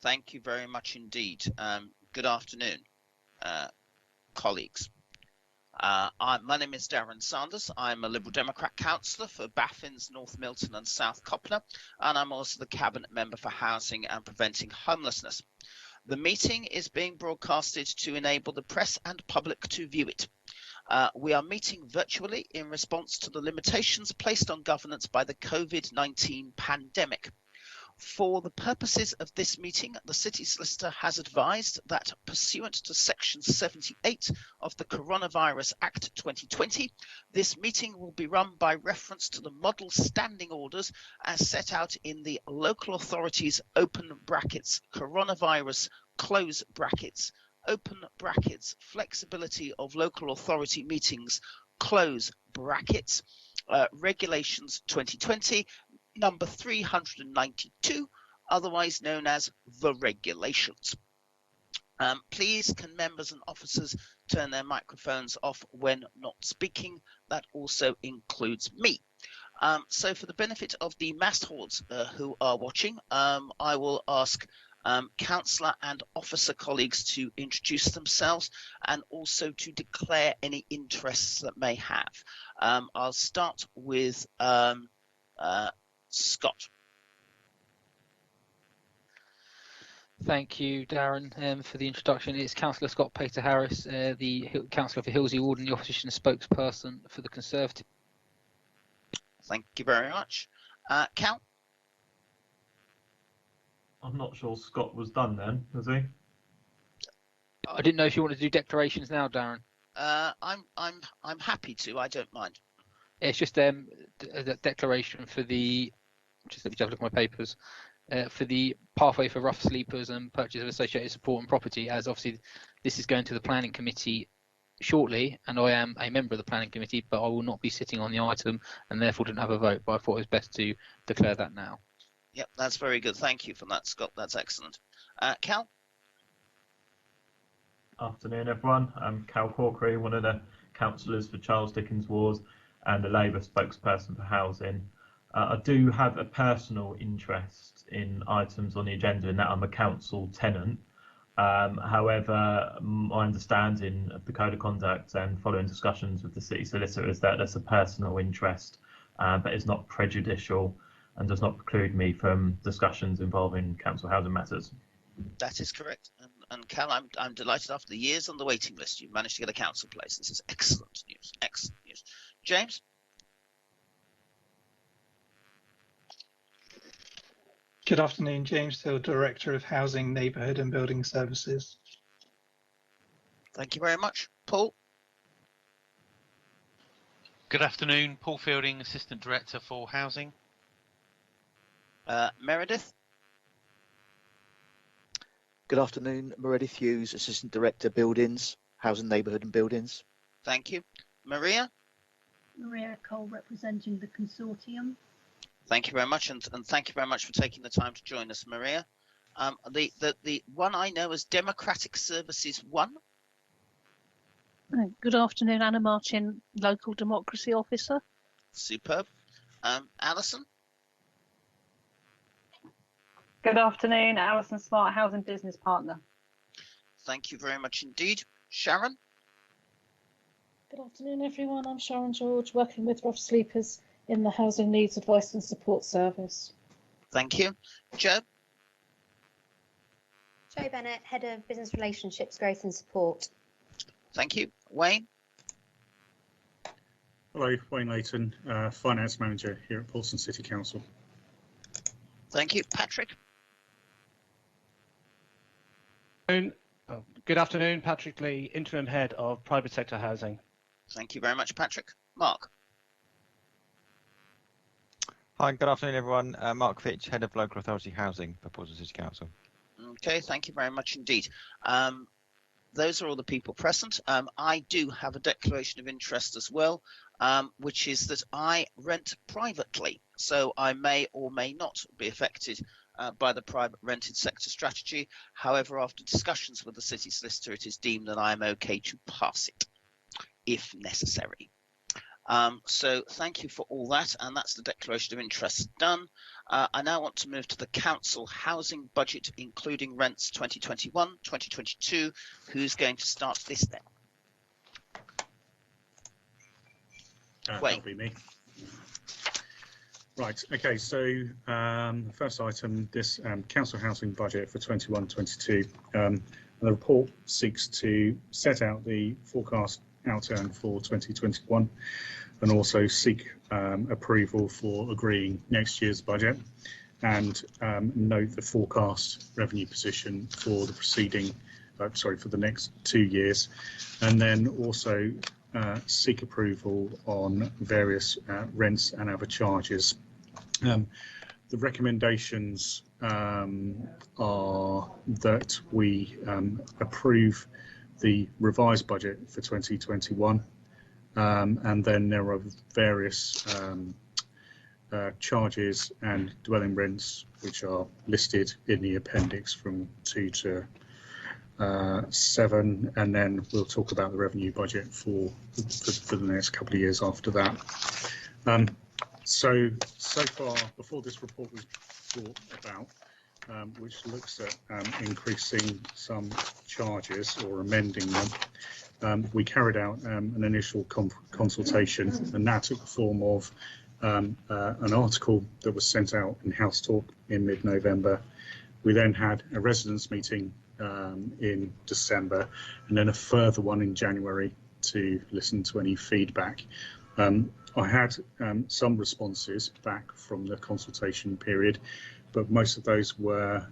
Thank you very much indeed. Good afternoon, colleagues. My name is Darren Sanders. I'm a Liberal Democrat councillor for Baffins, North Milton and South Copner, and I'm also the Cabinet Member for Housing and Preventing Homelessness. The meeting is being broadcasted to enable the press and public to view it. We are meeting virtually in response to the limitations placed on governance by the COVID-19 pandemic. For the purposes of this meeting, the City Solicitor has advised that pursuant to Section 78 of the Coronavirus Act 2020, this meeting will be run by reference to the model standing orders as set out in the local authorities open brackets coronavirus close brackets open brackets flexibility of local authority meetings close brackets regulations 2020 number 392, otherwise known as the regulations. Please can members and officers turn their microphones off when not speaking. That also includes me. So for the benefit of the mastheads who are watching, I will ask councillor and officer colleagues to introduce themselves and also to declare any interests that may have. I'll start with Scott. Thank you, Darren, for the introduction. It's Councillor Scott Pater Harris, the Councillor for Hillsey Ward and the opposition spokesperson for the Conservative. Thank you very much. Cal? I'm not sure Scott was done then, was he? I didn't know if you wanted to do declarations now, Darren. I'm happy to. I don't mind. It's just a declaration for the. Just let me have a look at my papers. For the pathway for rough sleepers and purchase of associated support and property, as obviously this is going to the planning committee shortly, and I am a member of the planning committee, but I will not be sitting on the item and therefore didn't have a vote. But I thought it was best to declare that now. Yep, that's very good. Thank you for that, Scott. That's excellent. Cal? Afternoon, everyone. I'm Cal Corkery, one of the councillors for Charles Dickens Ward and the Labour spokesperson for housing. I do have a personal interest in items on the agenda in that I'm a council tenant. However, my understanding of the Code of Conduct and following discussions with the City Solicitor is that that's a personal interest, but is not prejudicial and does not preclude me from discussions involving council housing matters. That is correct. And Cal, I'm delighted after the years on the waiting list, you've managed to get a council place. This is excellent news. Excellent news. James? Good afternoon, James Hill, Director of Housing, Neighbourhood and Building Services. Thank you very much. Paul? Good afternoon, Paul Fielding, Assistant Director for Housing. Meredith? Good afternoon, Meredith Hughes, Assistant Director, Buildings, Housing, Neighbourhood and Buildings. Thank you. Maria? Maria Cole, representing the consortium. Thank you very much, and thank you very much for taking the time to join us, Maria. The one I know as Democratic Services 1. Good afternoon, Anna Martin, Local Democracy Officer. Superb. Alison? Good afternoon, Alison Smart, Housing Business Partner. Thank you very much indeed. Sharon? Good afternoon, everyone. I'm Sharon George, working with rough sleepers in the Housing Needs Advice and Support Service. Thank you. Joe? Jo Bennett, Head of Business Relationships, Growth and Support. Thank you. Wayne? Hello, Wayne Layton, Finance Manager here at Portsmouth City Council. Thank you. Patrick? Good afternoon, Patrick Lee, Interim Head of Private Sector Housing. Thank you very much, Patrick. Mark? Hi, good afternoon, everyone. Mark Fitch, Head of Local Authority Housing for Portsmouth City Council. Okay, thank you very much indeed. Those are all the people present. I do have a declaration of interest as well, which is that I rent privately, so I may or may not be affected by the private rented sector strategy. However, after discussions with the City Solicitor, it is deemed that I am okay to pass it, if necessary. So thank you for all that, and that's the declaration of interest done. I now want to move to the council housing budget, including rents 2021, 2022. Who's going to start this then? That'll be me. Right, okay, so the first item, this council housing budget for 21-22. The report seeks to set out the forecast outturn for 2021 and also seek approval for agreeing next year's budget and note the forecast revenue position for the preceding, for the next 2 years, and then also seek approval on various rents and other charges. The recommendations are that we approve the revised budget for 2021, and then there are various charges and dwelling rents which are listed in the appendix from 2 to 7, and then we'll talk about the revenue budget for the next couple of years after that. So far, before this report was brought about, which looks at increasing some charges or amending them, we carried out an initial consultation, and that took the form of an article that was sent out in House Talk in mid-November. We then had a residents' meeting in December, and then a further one in January to listen to any feedback. I had some responses back from the consultation period, but most of those were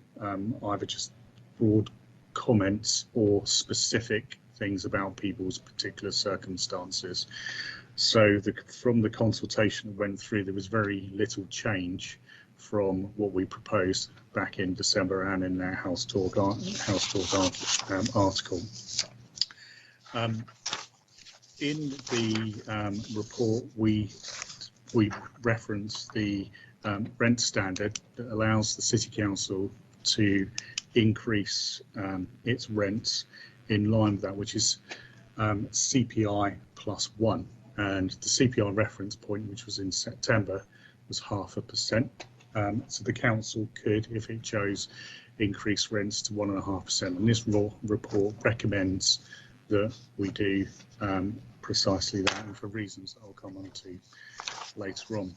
either just broad comments or specific things about people's particular circumstances. So from the consultation that went through, there was very little change from what we proposed back in December and in their House Talk article. In the report, we reference the rent standard that allows the City Council to increase its rents in line with that, which is CPI +1, and the CPI reference point, which was in September, was 0.5%. So the council could, if it chose, increase rents to 1.5%, and this report recommends that we do precisely that, and for reasons that I'll come on to later on.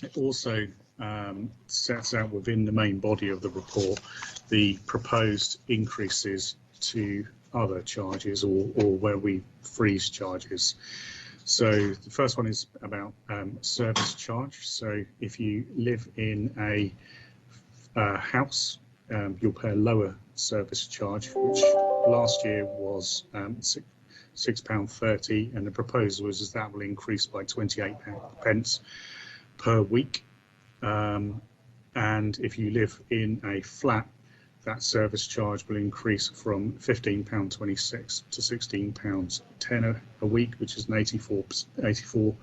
It also sets out within the main body of the report the proposed increases to other charges or where we freeze charges. So the first one is about service charge. So if you live in a house, you'll pay a lower service charge, which last year was £6.30, and the proposal is that will increase by 28 pence per week. And if you live in a flat, that service charge will increase from £15.26 to £16.10 a week, which is an 84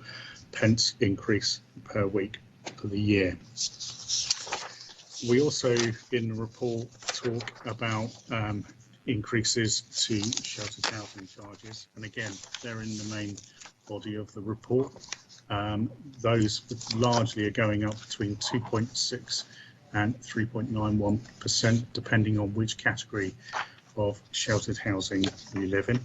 pence increase per week for the year. We also, in the report, talk about increases to sheltered housing charges, and again, they're in the main body of the report. Those largely are going up between 2.6 and 3.91%, depending on which category of sheltered housing you live in.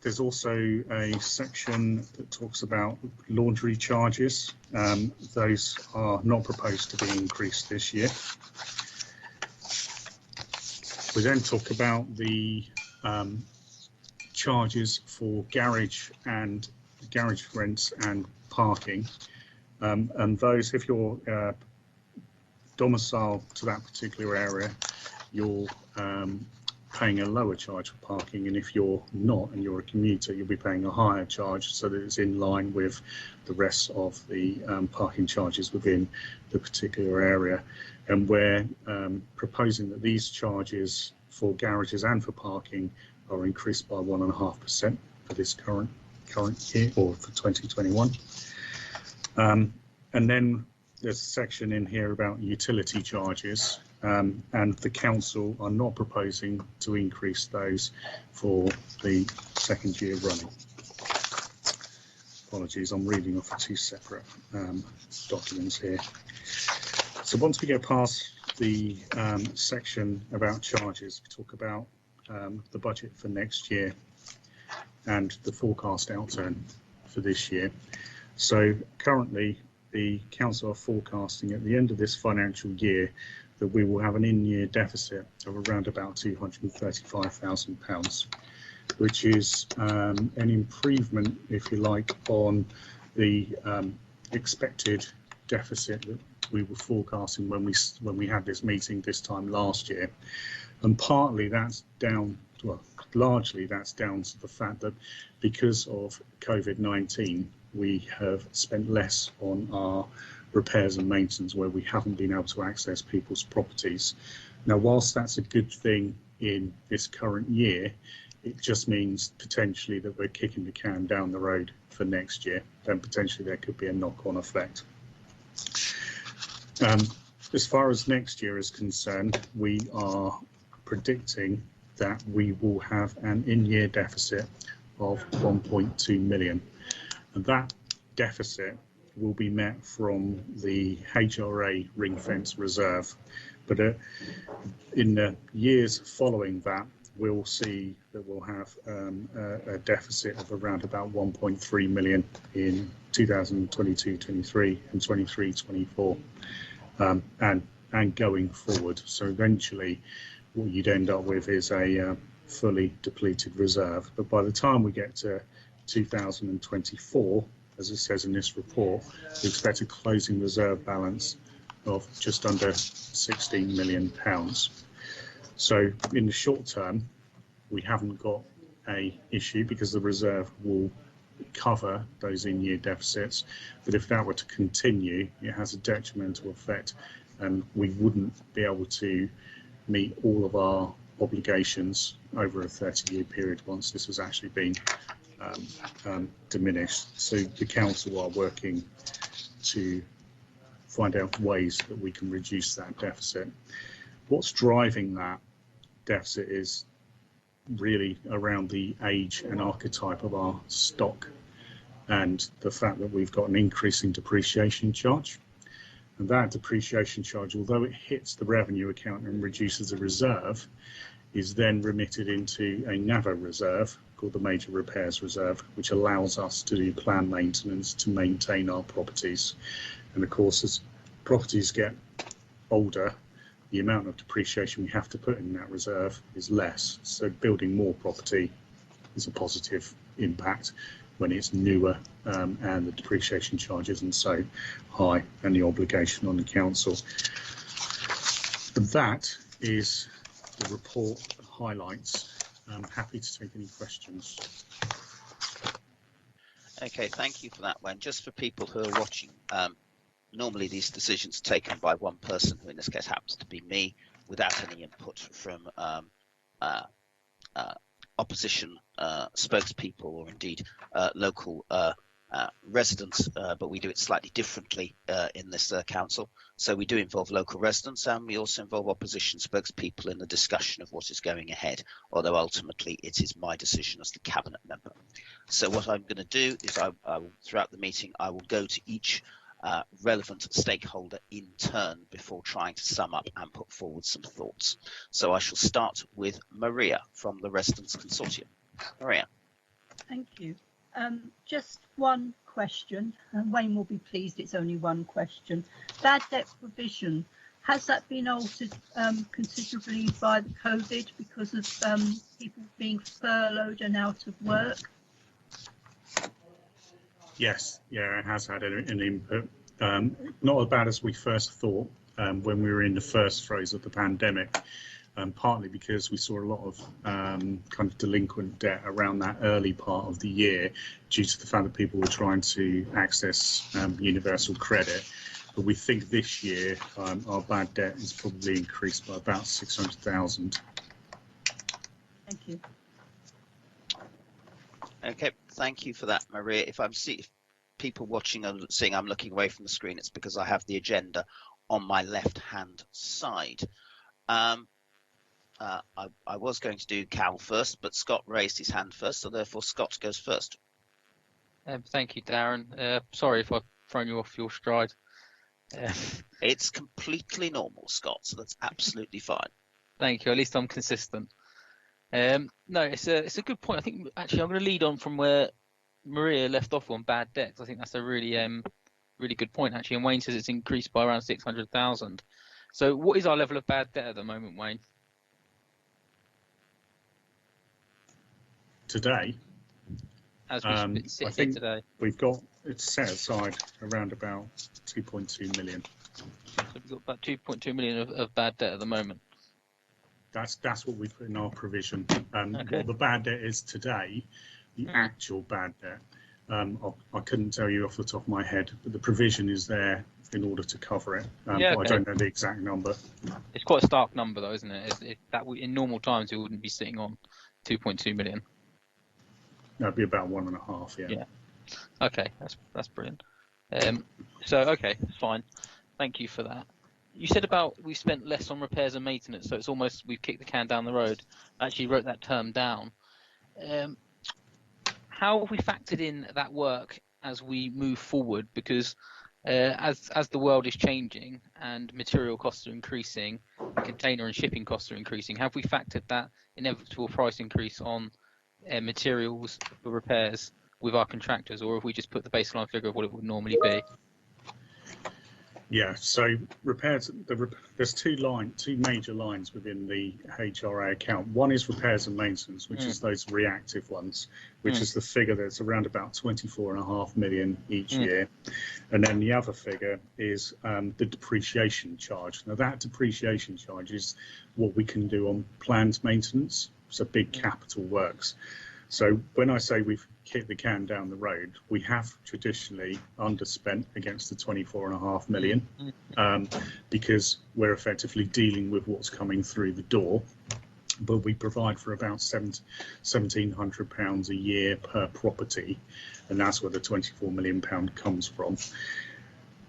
There's also a section that talks about laundry charges. Those are not proposed to be increased this year. We then talk about the charges for garage rents and parking. And those, if you're domiciled to that particular area, you're paying a lower charge for parking, and if you're not and you're a commuter, you'll be paying a higher charge, so that it's in line with the rest of the parking charges within the particular area. And we're proposing that these charges for garages and for parking are increased by 1.5% for this current year, or for 2021. And then there's a section in here about utility charges, and the council are not proposing to increase those for the second year running. Apologies, I'm reading off of two separate documents here. So once we get past the section about charges, we talk about the budget for next year and the forecast outturn for this year. So currently the council are forecasting at the end of this financial year that we will have an in-year deficit of around about £235,000, which is an improvement, if you like, on the expected deficit that we were forecasting when we had this meeting this time last year. And partly that's down, well, largely that's down to the fact that because of COVID-19, we have spent less on our repairs and maintenance where we haven't been able to access people's properties. Now, whilst that's a good thing in this current year, it just means potentially that we're kicking the can down the road for next year. Then potentially there could be a knock-on effect. As far as next year is concerned, we are predicting that we will have an in-year deficit of 1.2 million. And that deficit will be met from the HRA ring fence reserve. But in the years following that, we'll see that we'll have a deficit of around about 1.3 million in 2022-23 and 23-24, and going forward. So eventually what you'd end up with is a fully depleted reserve. But by the time we get to 2024, as it says in this report, we expect a closing reserve balance of just under £16 million. So in the short term, we haven't got a issue because the reserve will cover those in-year deficits. But if that were to continue, it has a detrimental effect, and we wouldn't be able to meet all of our obligations over a 30-year period once this has actually been diminished. So the council are working to find out ways that we can reduce that deficit. What's driving that deficit is really around the age and archetype of our stock and the fact that we've got an increasing depreciation charge. And that depreciation charge, although it hits the revenue account and reduces the reserve, is then remitted into a NAVA reserve called the Major Repairs Reserve, which allows us to do planned maintenance to maintain our properties. And of course, as properties get older, the amount of depreciation we have to put in that reserve is less. So building more property is a positive impact when it's newer, and the depreciation charge isn't so high and the obligation on the council. But that is the report highlights. I'm happy to take any questions. Okay, thank you for that, Wen. Just for people who are watching, normally these decisions are taken by one person, who in this case happens to be me, without any input from opposition spokespeople or indeed local residents, but we do it slightly differently in this council. So we do involve local residents, and we also involve opposition spokespeople in the discussion of what is going ahead, although ultimately it is my decision as the cabinet member. So what I'm going to do is I will, throughout the meeting, I will go to each relevant stakeholder in turn before trying to sum up and put forward some thoughts. So I shall start with Maria from the Residents Consortium. Maria. Thank you. Just one question, and Wayne will be pleased it's only one question. Bad debt provision, has that been altered considerably by the COVID because of people being furloughed and out of work? Yes, yeah, it has had an input. Not as bad as we first thought when we were in the first throes of the pandemic, partly because we saw a lot of kind of delinquent debt around that early part of the year due to the fact that people were trying to access universal credit. But we think this year our bad debt has probably increased by about 600,000. Thank you. Okay, thank you for that, Maria. If people watching are seeing I'm looking away from the screen, it's because I have the agenda on my left-hand side. I was going to do Cal first, but Scott raised his hand first, so therefore Scott goes first. Thank you, Darren. Sorry if I've thrown you off your stride. It's completely normal, Scott, so that's absolutely fine. Thank you. At least I'm consistent. No, it's a good point. I think actually I'm going to lead on from where Maria left off on bad debts. I think that's a really really good point actually. And Wayne says it's increased by around 600,000. So what is our level of bad debt at the moment, Wayne? Today, As we sit I here think today, we've got it's set aside around about 2.2 million. so we've got about 2.2 million of bad debt at the moment. That's what we put in our provision. Okay. What the bad debt is today, the actual bad debt, I couldn't tell you off the top of my head, but the provision is there in order to cover it. Yeah, but I don't know the exact number. It's quite a stark number though, isn't it? In normal times we wouldn't be sitting on 2.2 million. That'd be about 1.5. Yeah. Yeah. Okay, that's brilliant. So okay, fine. Thank you for that. You said about we spent less on repairs and maintenance, so it's almost we've kicked the can down the road. I actually wrote that term down. How have we factored in that work as we move forward? Because as the world is changing and material costs are increasing, container and shipping costs are increasing, have we factored that inevitable price increase on materials for repairs with our contractors, or have we just put the baseline figure of what it would normally be? Yeah, so repairs. There's two major lines within the HRA account. One is repairs and maintenance, which is those reactive ones, which is the figure that's around about 24.5 million each year, and then the other figure is the depreciation charge. Now that depreciation charge is what we can do on planned maintenance, so big capital works. So when I say we've kicked the can down the road, we have traditionally underspent against the 24.5 million because we're effectively dealing with what's coming through the door. But we provide for about £1,700 a year per property, and that's where the £24 million comes from.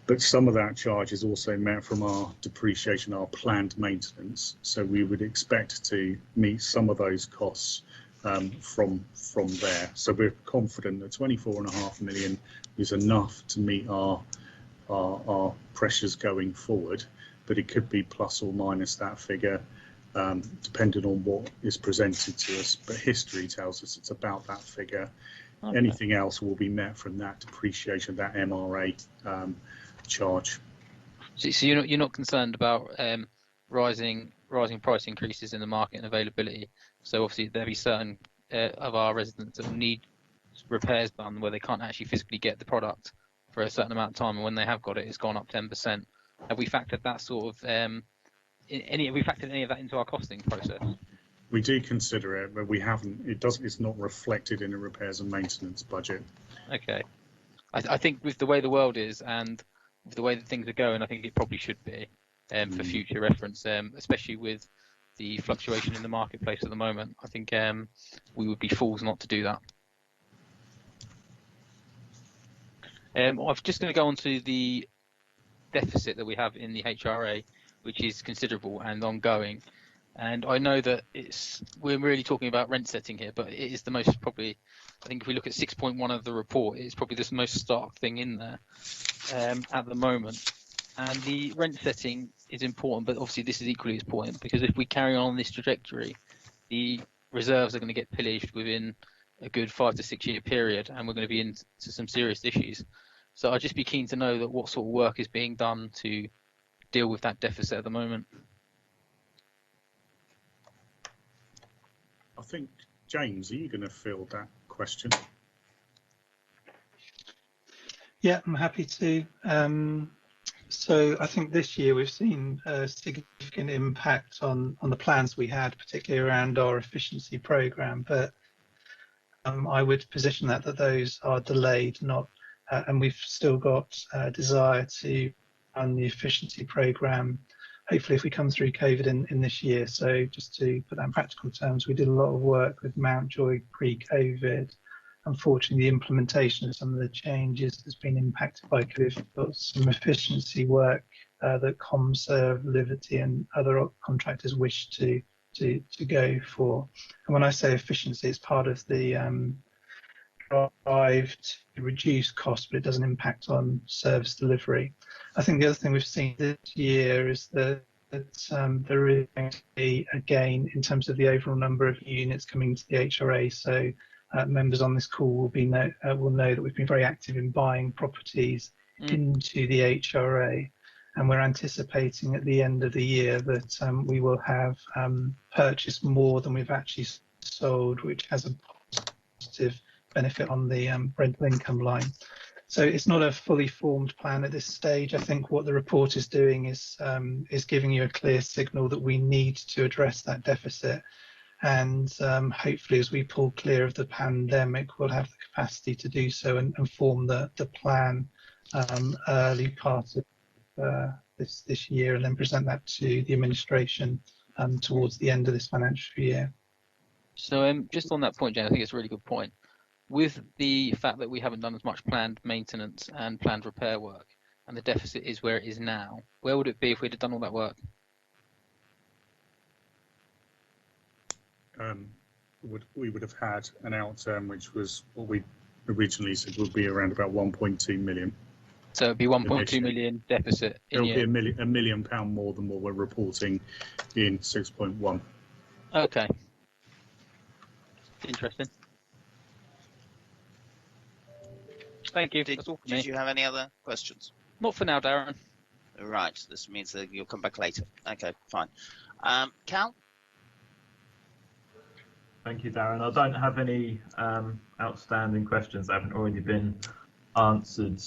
But some of that charge is also met from our depreciation, our planned maintenance. So we would expect to meet some of those costs from there. So we're confident that 24.5 million is enough to meet our pressures going forward, but it could be plus or minus that figure depending on what is presented to us. But history tells us it's about that figure. Okay. Anything else will be met from that depreciation, that MRA charge. So you're not concerned about rising price increases in the market and availability. So obviously there'll be certain of our residents that will need repairs done where they can't actually physically get the product for a certain amount of time, and when they have got it, it's gone up 10%. Have we factored that sort of have we factored any of that into our costing process? We do consider it, but we haven't. It's not reflected in a repairs and maintenance budget. Okay. I think with the way the world is and with the way that things are going, I think it probably should be for future reference, especially with the fluctuation in the marketplace at the moment. I think we would be fools not to do that. I'm just going to go on to the deficit that we have in the HRA, which is considerable and ongoing. And I know that we're really talking about rent setting here, but it is the most probably, I think if we look at 6.1 of the report, it's probably the most stark thing in there at the moment. And the rent setting is important, but obviously this is equally as important because if we carry on this trajectory, the reserves are going to get pillaged within a good 5 to 6 year period, and we're going to be into some serious issues. So I'd just be keen to know that what sort of work is being done to deal with that deficit at the moment. I think, James, are you going to field that question? Yeah, I'm happy to. So I think this year we've seen a significant impact on the plans we had, particularly around our efficiency programme. But I would position that those are delayed, not, and we've still got a desire to run the efficiency programme. Hopefully, if we come through COVID in this year. So just to put that in practical terms, we did a lot of work with Mountjoy pre-COVID. Unfortunately, the implementation of some of the changes has been impacted by COVID. We've got some efficiency work that ComServe, Liberty and other contractors wish to go for. And when I say efficiency, it's part of the drive to reduce costs, but it doesn't impact on service delivery. I think the other thing we've seen this year is that there is going to be a gain in terms of the overall number of units coming to the HRA. So members on this call will know that we've been very active in buying properties into the HRA, and we're anticipating at the end of the year that we will have purchased more than we've actually sold, which has a positive benefit on the rental income line. So it's not a fully formed plan at this stage. I think what the report is doing is giving you a clear signal that we need to address that deficit. And hopefully, as we pull clear of the pandemic, we'll have the capacity to do so and form the plan early part of this year, and then present that to the administration towards the end of this financial year. So just on that point, Jen, I think it's a really good point. With the fact that we haven't done as much planned maintenance and planned repair work, and the deficit is where it is now, where would it be if we'd have done all that work? We would have had an outturn which was what we originally said would be around about 1.2 million. So it'd be 1.2 million deficit. It'll be £1 million more than what we're reporting in 6.1. Okay. Interesting. Thank you. That's all for me. Did you have any other questions? Not for now, Darren. Right. This means that you'll come back later. Okay, fine. Cal? Thank you, Darren. I don't have any outstanding questions that haven't already been answered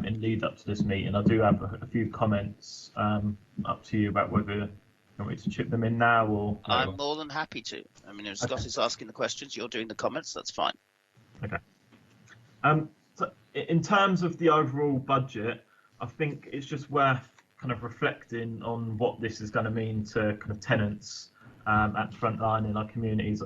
in lead up to this meeting. I do have a few comments up to you about whether you want me to chip them in now or later. I'm more than happy to. I mean, if Scott is asking the questions, you're doing the comments, that's fine. Okay. So in terms of the overall budget, I think it's just worth kind of reflecting on what this is going to mean to kind of tenants at the front line in our communities.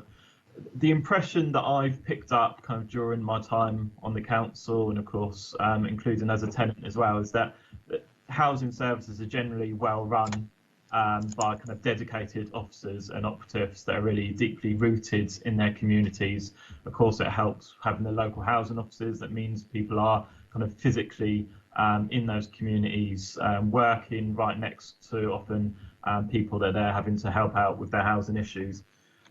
The impression that I've picked up kind of during my time on the council, and of course including as a tenant as well, is that housing services are generally well run by kind of dedicated officers and operatives that are really deeply rooted in their communities. Of course, it helps having the local housing officers. That means people are kind of physically in those communities, working right next to often people that they're having to help out with their housing issues.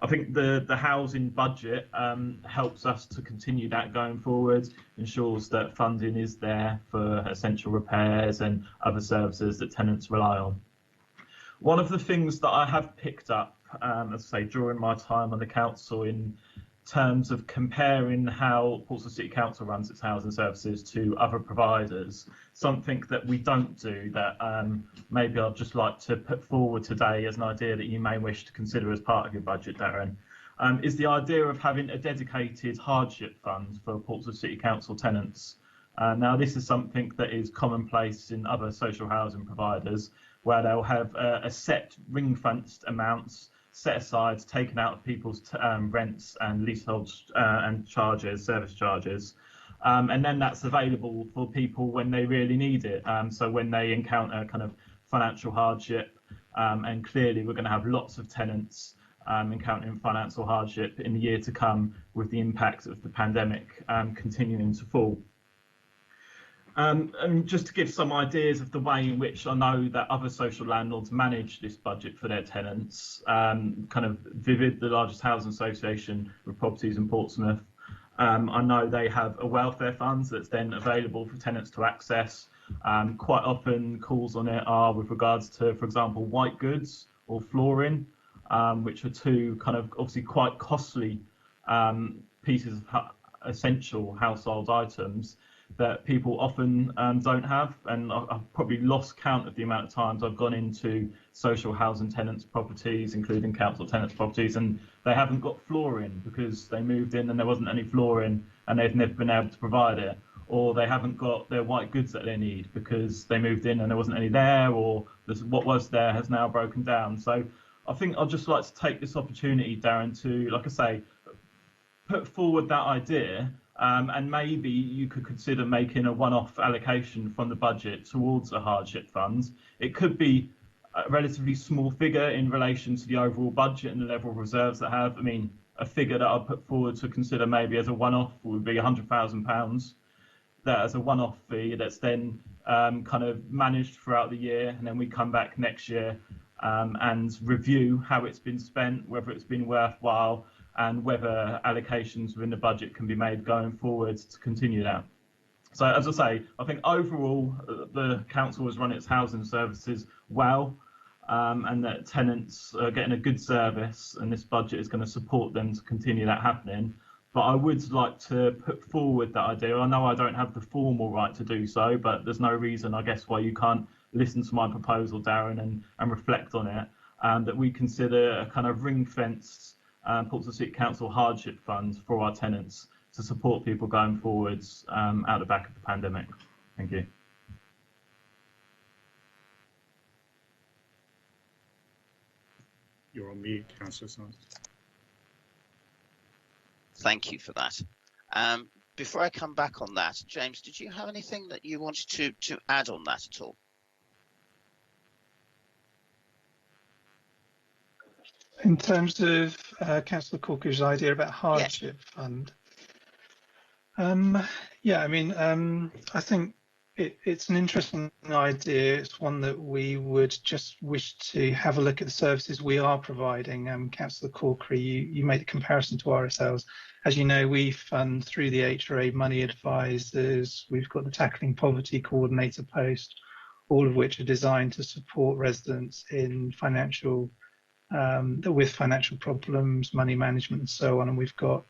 I think the housing budget helps us to continue that going forward, ensures that funding is there for essential repairs and other services that tenants rely on. One of the things that I have picked up, as I say, during my time on the council in terms of comparing how Portsmouth City Council runs its housing services to other providers, something that we don't do that maybe I'd just like to put forward today as an idea that you may wish to consider as part of your budget, Darren, is the idea of having a dedicated hardship fund for Portsmouth City Council tenants. Now, this is something that is commonplace in other social housing providers, where they'll have a set ring-fenced amounts set aside, taken out of people's rents and leasehold and charges, service charges, and then that's available for people when they really need it. So when they encounter kind of financial hardship, and clearly we're going to have lots of tenants encountering financial hardship in the year to come with the impact of the pandemic continuing to fall. And just to give some ideas of the way in which I know that other social landlords manage this budget for their tenants, kind of Vivid, the largest housing association with properties in Portsmouth, I know they have a welfare fund that's then available for tenants to access. Quite often calls on it are with regards to, for example, white goods or flooring, which are two kind of obviously quite costly pieces of essential household items that people often don't have. And I've probably lost count of the amount of times I've gone into social housing tenants' properties, including council tenants' properties, and they haven't got flooring because they moved in and there wasn't any flooring and they've never been able to provide it, or they haven't got their white goods that they need because they moved in and there wasn't any there, or what was there has now broken down. So I think I'd just like to take this opportunity, Darren, to, like I say, put forward that idea. And maybe you could consider making a one-off allocation from the budget towards a hardship fund. It could be a relatively small figure in relation to the overall budget and the level of reserves that have. I mean, a figure that I'll put forward to consider maybe as a one-off would be £100,000. That as a one-off fee that's then kind of managed throughout the year, and then we come back next year and review how it's been spent, whether it's been worthwhile, and whether allocations within the budget can be made going forward to continue that. So as I say, I think overall the council has run its housing services well, and that tenants are getting a good service, and this budget is going to support them to continue that happening. But I would like to put forward that idea. I know I don't have the formal right to do so, but there's no reason, I guess, why you can't listen to my proposal, Darren, and reflect on it, that we consider a kind of ring-fenced Portsmouth City Council hardship fund for our tenants to support people going forwards out the back of the pandemic. Thank you. You're on mute, Councillor Sanders. Thank you for that. Before I come back on that, James, did you have anything that you wanted to add on that at all? In terms of Councillor Corker's idea about hardship fund, yeah, I mean, I think it's an interesting idea. It's one that we would just wish to have a look at the services we are providing. Councillor Corkery, you made a comparison to RSLs. As you know, we fund through the HRA money advisors. We've got the Tackling Poverty Coordinator post, all of which are designed to support residents in financial with financial problems, money management, and so on. And we've got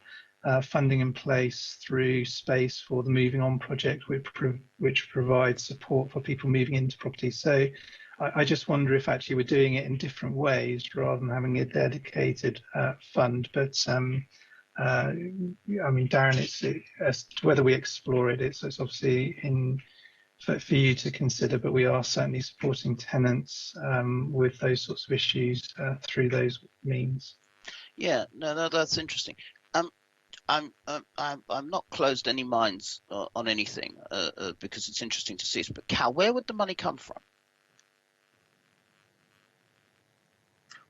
funding in place through Space for the Moving On project, which provides support for people moving into property. So I just wonder if actually we're doing it in different ways rather than having a dedicated fund. But I mean, Darren, it's whether we explore it, it's obviously for you to consider, but we are certainly supporting tenants with those sorts of issues through those means. Yeah, no, that's interesting. I'm not closed any minds on anything because it's interesting to see it. But Cal, where would the money come from?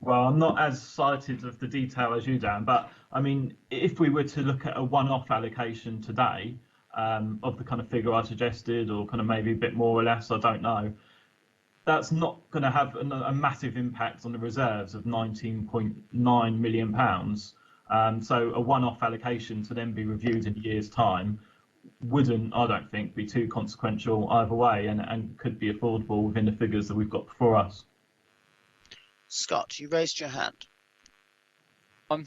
Well, I'm not as cited of the detail as you, Dan, but I mean, if we were to look at a one-off allocation today of the kind of figure I suggested, or kind of maybe a bit more or less, I don't know, that's not going to have a massive impact on the reserves of £19.9 million. So a one-off allocation to then be reviewed in a year's time wouldn't, I don't think, be too consequential either way, and could be affordable within the figures that we've got before us. Scott, you raised your hand. I'm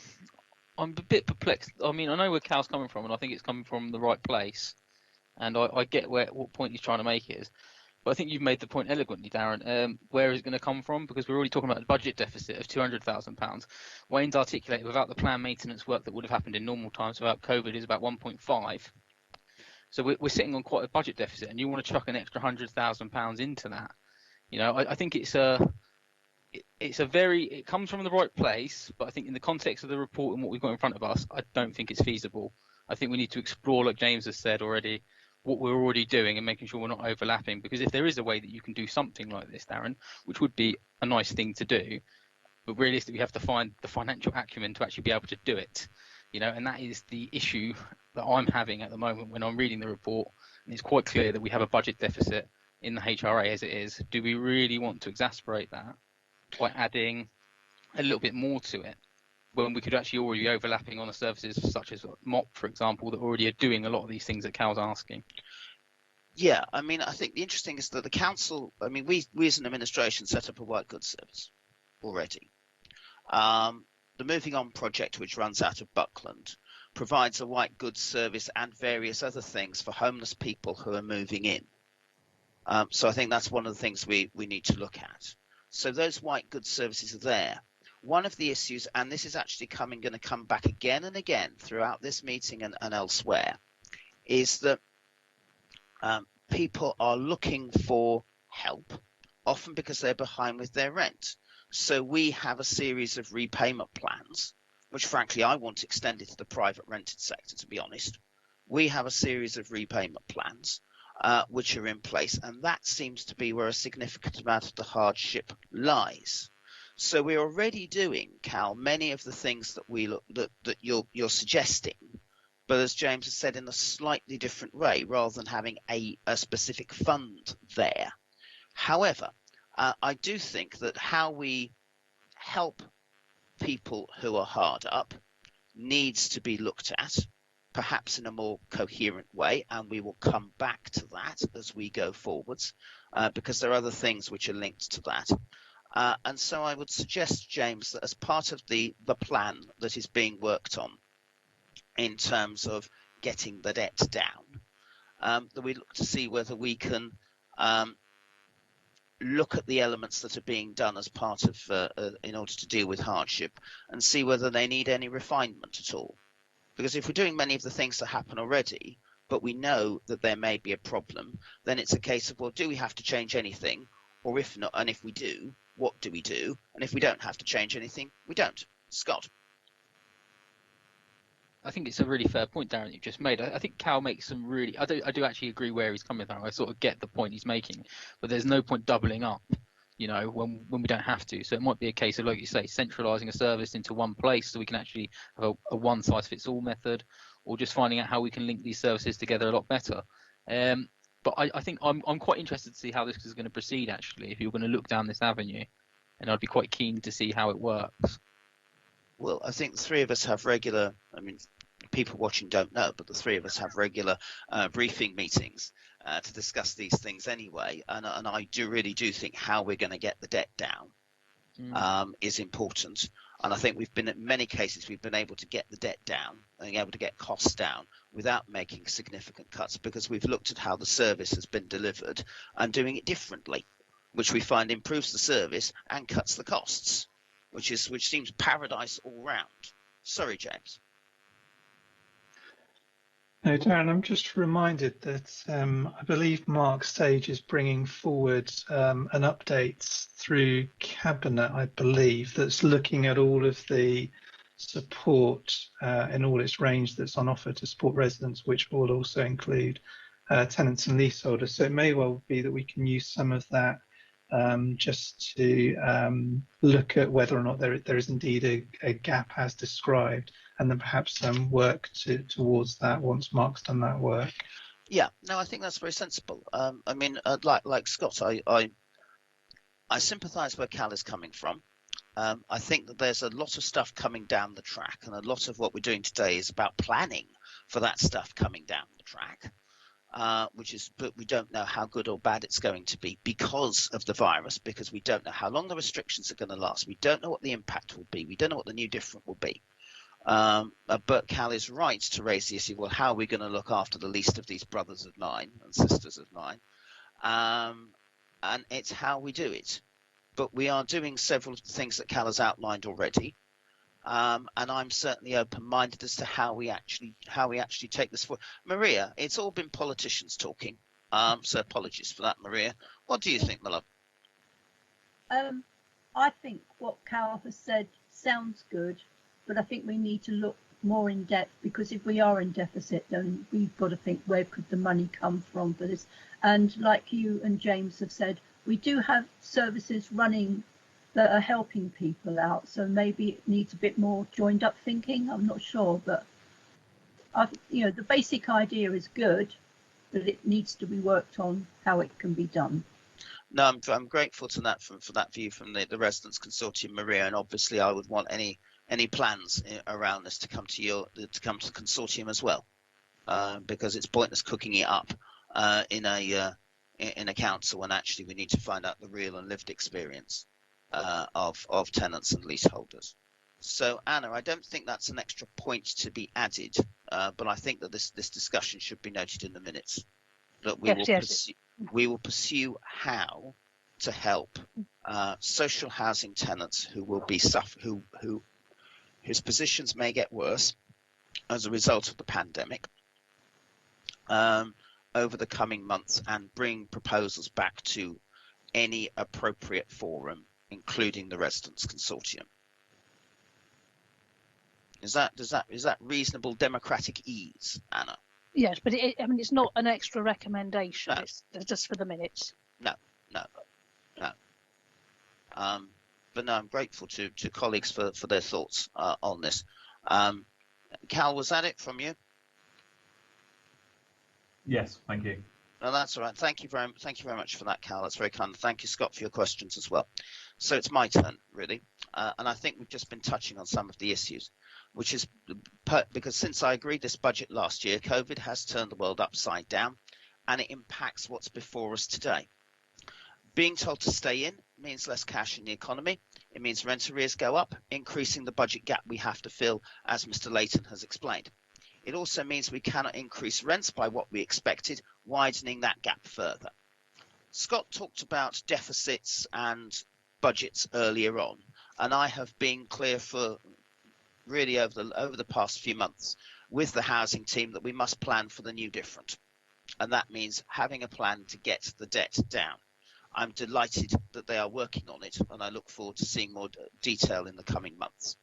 a bit perplexed. I mean, I know where Cal's coming from, and I think it's coming from the right place, and I get what point he's trying to make is. But I think you've made the point eloquently, Darren. Where is it going to come from? Because we're already talking about a budget deficit of £200,000. Wayne's articulated without the planned maintenance work that would have happened in normal times without COVID is about 1.5. So we're sitting on quite a budget deficit, and you want to chuck an extra £100,000 into that. You know, I think it comes from the right place, but I think in the context of the report and what we've got in front of us, I don't think it's feasible. I think we need to explore, like James has said already, what we're already doing and making sure we're not overlapping. Because if there is a way that you can do something like this, Darren, which would be a nice thing to do, but realistically we have to find the financial acumen to actually be able to do it. You know, and that is the issue that I'm having at the moment when I'm reading the report. And it's quite clear that we have a budget deficit in the HRA as it is. Do we really want to exacerbate that by adding a little bit more to it, when we could actually already be overlapping on the services such as MOP, for example, that already are doing a lot of these things that Cal's asking? Yeah, I mean, I think the interesting is that the council, I mean, we as an administration set up a white goods service already. The Moving On project, which runs out of Buckland, provides a white goods service and various other things for homeless people who are moving in. So I think that's one of the things we need to look at. So those white goods services are there. One of the issues, and this is actually going to come back again and again throughout this meeting and elsewhere, is that people are looking for help, often because they're behind with their rent. So we have a series of repayment plans, which frankly I want extended to the private rented sector, to be honest. We have a series of repayment plans which are in place, and that seems to be where a significant amount of the hardship lies. So we're already doing, Cal, many of the things that you're suggesting, but as James has said, in a slightly different way, rather than having a specific fund there. However, I do think that how we help people who are hard up needs to be looked at, perhaps in a more coherent way, and we will come back to that as we go forwards, because there are other things which are linked to that. And so I would suggest, James, that as part of the plan that is being worked on in terms of getting the debt down, that we look to see whether we can look at the elements that are being done as part of in order to deal with hardship, and see whether they need any refinement at all. Because if we're doing many of the things that happen already, but we know that there may be a problem, then it's a case of, well, do we have to change anything? Or if not, and if we do, what do we do? And if we don't have to change anything, we don't. Scott. I think it's a really fair point, Darren, that you just made. I think Cal makes some really. I do actually agree where he's coming from. I sort of get the point he's making, but there's no point doubling up, when we don't have to. So it might be a case of, like you say, centralising a service into one place so we can actually have a one-size-fits-all method, or just finding out how we can link these services together a lot better. But I think I'm quite interested to see how this is going to proceed, actually, if you're going to look down this avenue, and I'd be quite keen to see how it works. Well, I think the three of us have regular, people watching don't know, but the three of us have regular briefing meetings to discuss these things anyway. And I really do think how we're going to get the debt down is important. And I think in many cases, we've been able to get the debt down and able to get costs down without making significant cuts, because we've looked at how the service has been delivered and doing it differently, which we find improves the service and cuts the costs, which seems paradise all round. Sorry, James. No, Darren, I'm just reminded that I believe Mark Sage is bringing forward an update through Cabinet, I believe, that's looking at all of the support in all its range that's on offer to support residents, which will also include tenants and leaseholders. So it may well be that we can use some of that just to look at whether or not there is indeed a gap as described, and then perhaps work towards that once Mark's done that work. Yeah, no, I think that's very sensible. Like Scott, I sympathise where Cal is coming from. I think that there's a lot of stuff coming down the track, and a lot of what we're doing today is about planning for that stuff coming down the track. But we don't know how good or bad it's going to be because of the virus, because we don't know how long the restrictions are going to last. We don't know what the impact will be. We don't know what the new different will be. But Cal is right to raise the issue, well, how are we going to look after the least of these brothers of mine and sisters of mine? And it's how we do it. But we are doing several of the things that Cal has outlined already. And I'm certainly open-minded as to how we actually take this forward. Maria, it's all been politicians talking, so apologies for that, Maria. What do you think, my love? I think what Cal has said sounds good, but I think we need to look more in depth, because if we are in deficit, then we've got to think, where could the money come from for this? And like you and James have said, we do have services running that are helping people out, so maybe it needs a bit more joined up thinking. I'm not sure, but the basic idea is good, but it needs to be worked on how it can be done. No, I'm grateful to that for that view from the Residents Consortium, Maria, and obviously I would want any plans around this to come to the consortium as well, because it's pointless cooking it up in a council when actually we need to find out the real and lived experience of tenants and leaseholders. So Anna, I don't think that's an extra point to be added, but I think that this discussion should be noted in the minutes, that we will pursue how to help social housing tenants who will be whose positions may get worse as a result of the pandemic over the coming months, and bring proposals back to any appropriate forum, including the Residents Consortium. Is that reasonable democratic ease, Anna? Yes, but it's not an extra recommendation. No. It's just for the minutes. No. but no, I'm grateful to colleagues for their thoughts on this. Cal, was that it from you? Yes, thank you. No, that's all right. Thank you very much for that, Cal. That's very kind. Thank you, Scott, for your questions as well. So it's my turn, really, and I think we've just been touching on some of the issues, which is because since I agreed this budget last year, COVID has turned the world upside down, and it impacts what's before us today. Being told to stay in means less cash in the economy. It means rent arrears go up, increasing the budget gap we have to fill, as Mr. Layton has explained. It also means we cannot increase rents by what we expected, widening that gap further. Scott talked about deficits and budgets earlier on, and I have been clear for really over the past few months with the housing team that we must plan for the new different, and that means having a plan to get the debt down. I'm delighted that they are working on it, and I look forward to seeing more detail in the coming months.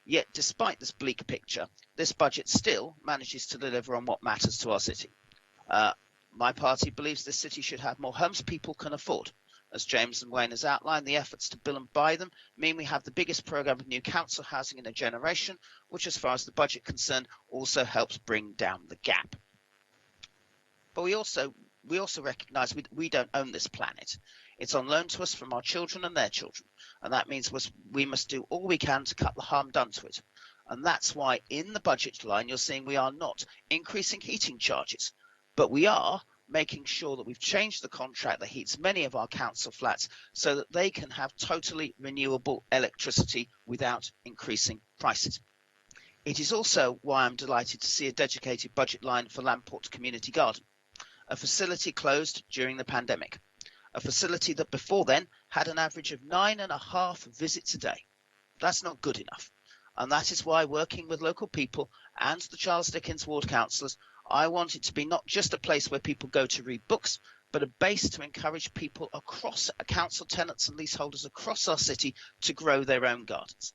Yet, despite this bleak picture, this budget still manages to deliver on what matters to our city. My party believes this city should have more homes people can afford. As James and Wayne has outlined, the efforts to build and buy them mean we have the biggest programme of new council housing in a generation, which, as far as the budget is concerned, also helps bring down the gap. But we also recognise we don't own this planet. It's on loan to us from our children and their children, and that means we must do all we can to cut the harm done to it. And that's why in the budget line you're seeing we are not increasing heating charges, but we are making sure that we've changed the contract that heats many of our council flats so that they can have totally renewable electricity without increasing prices. It is also why I'm delighted to see a dedicated budget line for Lamport Community Garden, a facility closed during the pandemic, a facility that before then had an average of 9.5 visits a day. That's not good enough. And that is why, working with local people and the Charles Dickens ward councillors, I want it to be not just a place where people go to read books, but a base to encourage people across council tenants and leaseholders across our city to grow their own gardens.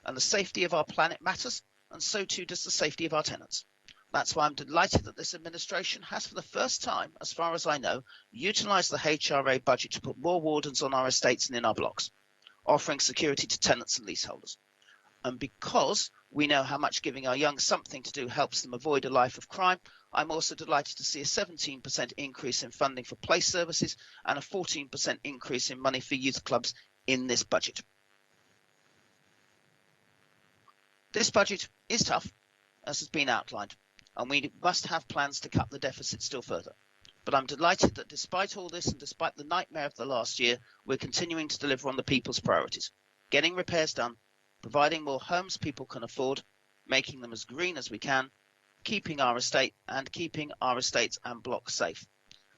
And the safety of our planet matters, and so too does the safety of our tenants. That's why I'm delighted that this administration has, for the first time, as far as I know, utilised the HRA budget to put more wardens on our estates and in our blocks, offering security to tenants and leaseholders. And because we know how much giving our young something to do helps them avoid a life of crime, I'm also delighted to see a 17% increase in funding for police services and a 14% increase in money for youth clubs in this budget. This budget is tough, as has been outlined, and we must have plans to cut the deficit still further. But I'm delighted that despite all this and despite the nightmare of the last year, we're continuing to deliver on the people's priorities, getting repairs done, providing more homes people can afford, making them as green as we can, keeping our estates and blocks safe.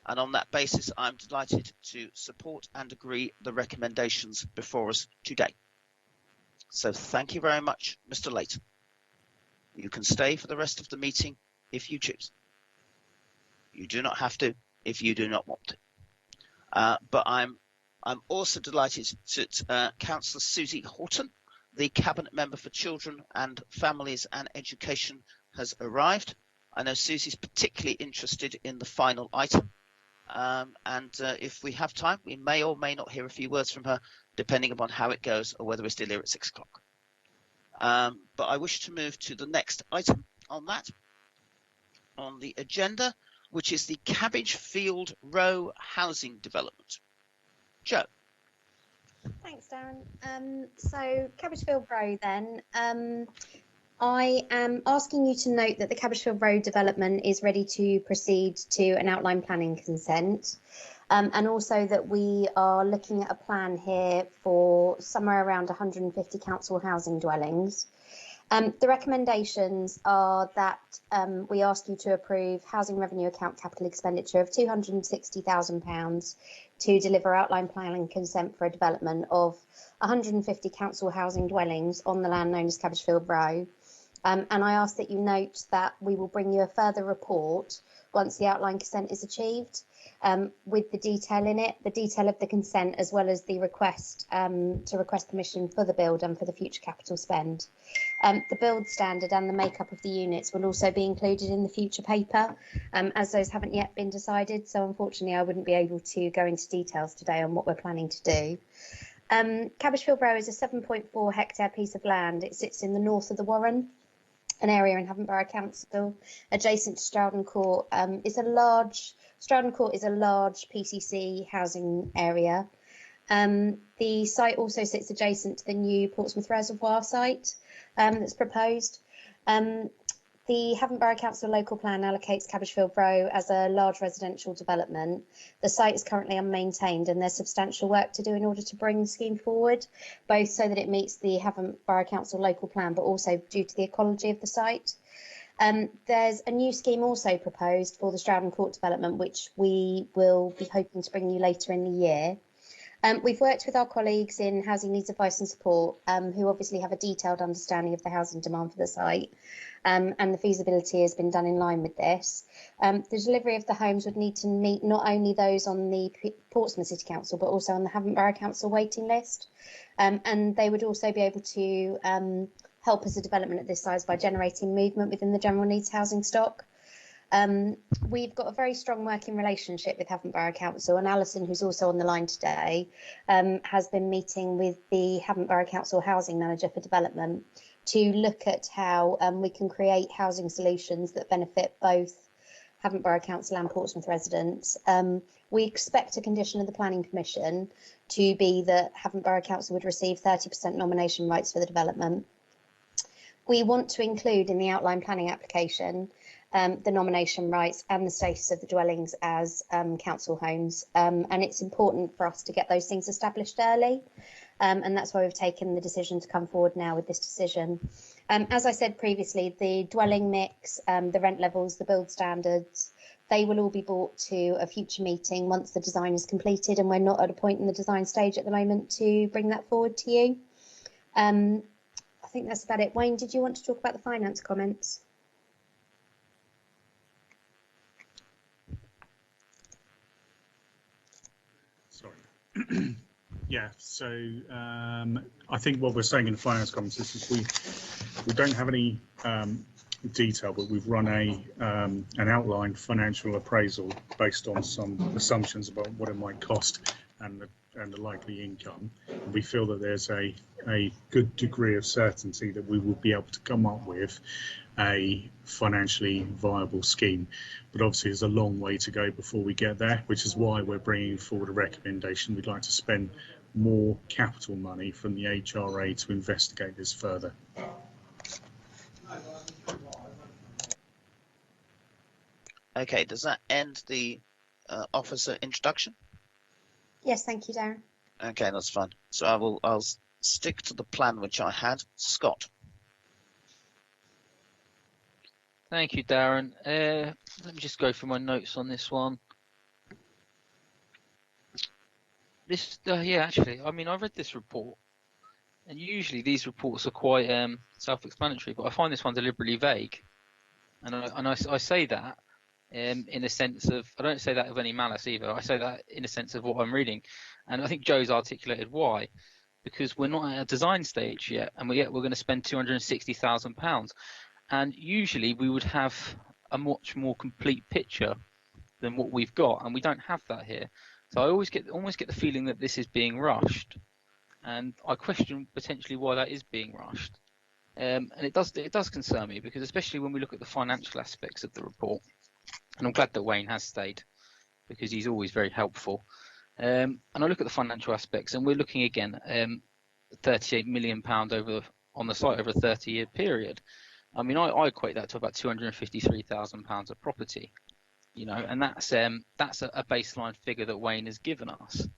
And on that basis, I'm delighted to support and agree the recommendations before us today. So thank you very much, Mr. Layton. You can stay for the rest of the meeting if you choose. You do not have to if you do not want to. But I'm also delighted that Councillor Susie Horton, the Cabinet Member for Children and Families and Education, has arrived. I know Susie's particularly interested in the final item. If we have time, we may or may not hear a few words from her, depending upon how it goes or whether we're still here at 6 o'clock. But I wish to move to the next item on the agenda, which is the Cabbage Field Row housing development. Jo. Thanks, Darren. So Cabbage Field Row then. I am asking you to note that the Cabbage Field Row development is ready to proceed to an outline planning consent. And also that we are looking at a plan here for somewhere around 150 council housing dwellings. The recommendations are that we ask you to approve housing revenue account capital expenditure of £260,000 to deliver outline planning consent for a development of 150 council housing dwellings on the land known as Cabbage Field Row. And I ask that you note that we will bring you a further report once the outline consent is achieved, with the detail in it, the detail of the consent, as well as the request to request permission for the build and for the future capital spend. The build standard and the makeup of the units will also be included in the future paper, as those haven't yet been decided. So unfortunately, I wouldn't be able to go into details today on what we're planning to do. Cabbageville Row is a 7.4 hectare piece of land. It sits in the north of the Warren, an area in Havant Borough Council, adjacent to Strouden Court. Strouden Court is a large PCC housing area. The site also sits adjacent to the new Portsmouth Reservoir site that's proposed. The Havant Borough Council local plan allocates Cabbageville Row as a large residential development. The site is currently unmaintained and there's substantial work to do in order to bring the scheme forward, both so that it meets the Havant Borough Council local plan, but also due to the ecology of the site. There's a new scheme also proposed for the Strouden Court development, which we will be hoping to bring you later in the year. We've worked with our colleagues in Housing Needs Advice and Support, who obviously have a detailed understanding of the housing demand for the site, and the feasibility has been done in line with this. The delivery of the homes would need to meet not only those on the Portsmouth City Council, but also on the Havant Borough Council waiting list, and they would also be able to help as a development of this size by generating movement within the general needs housing stock. We've got a very strong working relationship with Havant Borough Council, and Alison, who's also on the line today, has been meeting with the Havant Borough Council Housing Manager for Development to look at how we can create housing solutions that benefit both Havant Borough Council and Portsmouth residents. We expect a condition of the Planning Permission to be that Havant Borough Council would receive 30% nomination rights for the development. We want to include in the outline planning application the nomination rights and the status of the dwellings as council homes, and it's important for us to get those things established early, and that's why we've taken the decision to come forward now with this decision. As I said previously, the dwelling mix, the rent levels, the build standards, they will all be brought to a future meeting once the design is completed, and we're not at a point in the design stage at the moment to bring that forward to you. I think that's about it. Wayne, did you want to talk about the finance comments? Sorry. Yeah, so I think what we're saying in the finance comments is we don't have any detail, but we've run an outlined financial appraisal based on some assumptions about what it might cost and the likely income. We feel that there's a good degree of certainty that we will be able to come up with a financially viable scheme, but obviously there's a long way to go before we get there, which is why we're bringing forward a recommendation. We'd like to spend more capital money from the HRA to investigate this further. Okay, does that end the officer introduction? Yes, thank you, Darren. Okay, that's fine. So I'll stick to the plan which I had. Scott. Thank you, Darren. Let me just go through my notes on this one. Yeah, actually, I mean, I read this report, and usually these reports are quite self-explanatory, but I find this one deliberately vague, and I say that in a sense of, I don't say that of any malice either. I say that in a sense of what I'm reading, and I think Joe's articulated why, because we're not at a design stage yet, and we're going to spend £260,000, and usually we would have a much more complete picture than what we've got, and we don't have that here. So I almost get the feeling that this is being rushed, and I question potentially why that is being rushed. And it does concern me, because especially when we look at the financial aspects of the report, and I'm glad that Wayne has stayed, because he's always very helpful. And I look at the financial aspects, and we're looking again £38 million on the site over a 30-year period. I mean, I equate that to about £253,000 of property. You know, and that's a baseline figure that Wayne has given us.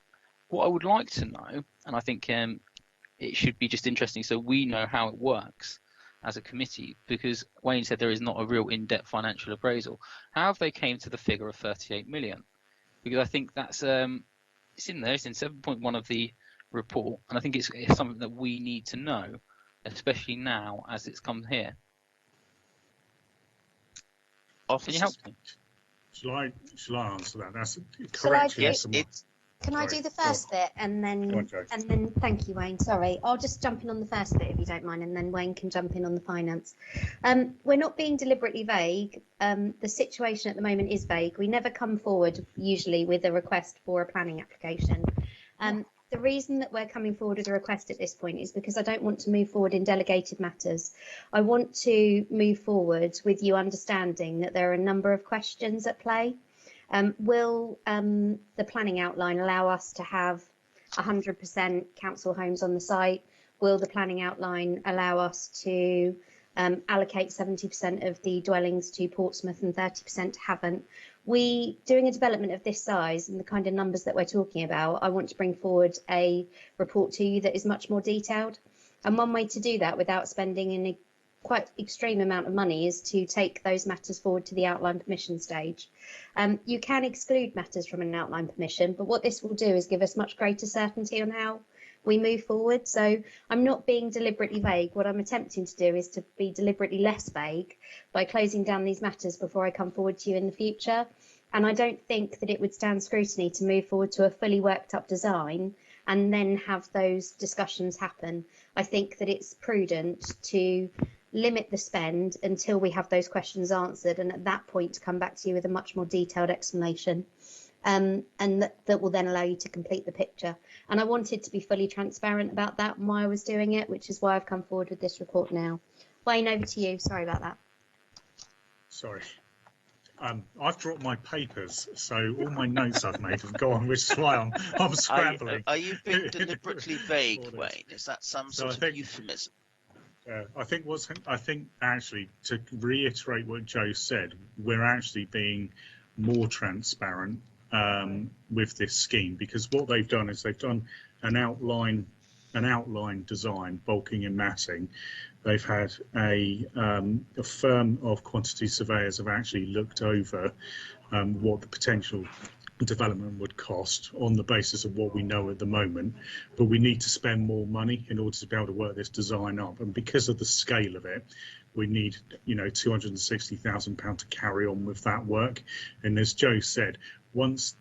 What I would like to know, and I think it should be just interesting so we know how it works as a committee, because Wayne said there is not a real in-depth financial appraisal. How have they came to the figure of 38 million? Because I think that's it's in there. It's in 7.1 of the report, and I think it's something that we need to know, especially now as it's come here. Can you help me? Shall I answer that? That's correct. Yes, Can I do the first bit and then thank you, Wayne. Sorry, I'll just jump in on the first bit if you don't mind, and then Wayne can jump in on the finance. We're not being deliberately vague. The situation at the moment is vague. We never come forward usually with a request for a planning application. The the reason that we're coming forward with a request at this point is because I don't want to move forward in delegated matters. I want to move forward with you understanding that there are a number of questions at play. Will the planning outline allow us to have 100% council homes on the site? Will the planning outline allow us to allocate 70% of the dwellings to Portsmouth and 30% haven't? Doing a development of this size and the kind of numbers that we're talking about, I want to bring forward a report to you that is much more detailed. And one way to do that without spending a quite extreme amount of money is to take those matters forward to the outline permission stage. You can exclude matters from an outline permission, but what this will do is give us much greater certainty on how we move forward. So I'm not being deliberately vague. What I'm attempting to do is to be deliberately less vague by closing down these matters before I come forward to you in the future. And I don't think that it would stand scrutiny to move forward to a fully worked up design and then have those discussions happen. I think that it's prudent to limit the spend until we have those questions answered, and at that point to come back to you with a much more detailed explanation. And that will then allow you to complete the picture. And I wanted to be fully transparent about that and why I was doing it, which is why I've come forward with this report now. Wayne, over to you. Sorry about that. Sorry. I've dropped my papers, so all my notes I've made have gone, which is why I'm scrambling. Are you being deliberately vague, Wayne? Is that some sort of euphemism? I think actually, to reiterate what Joe said, we're actually being more transparent with this scheme, because what they've done is they've done an outline design, bulking and matting. They've had a firm of quantity surveyors have actually looked over what the potential development would cost on the basis of what we know at the moment, but we need to spend more money in order to be able to work this design up, and because of the scale of it, we need, £260,000 to carry on with that work. And as Joe said, once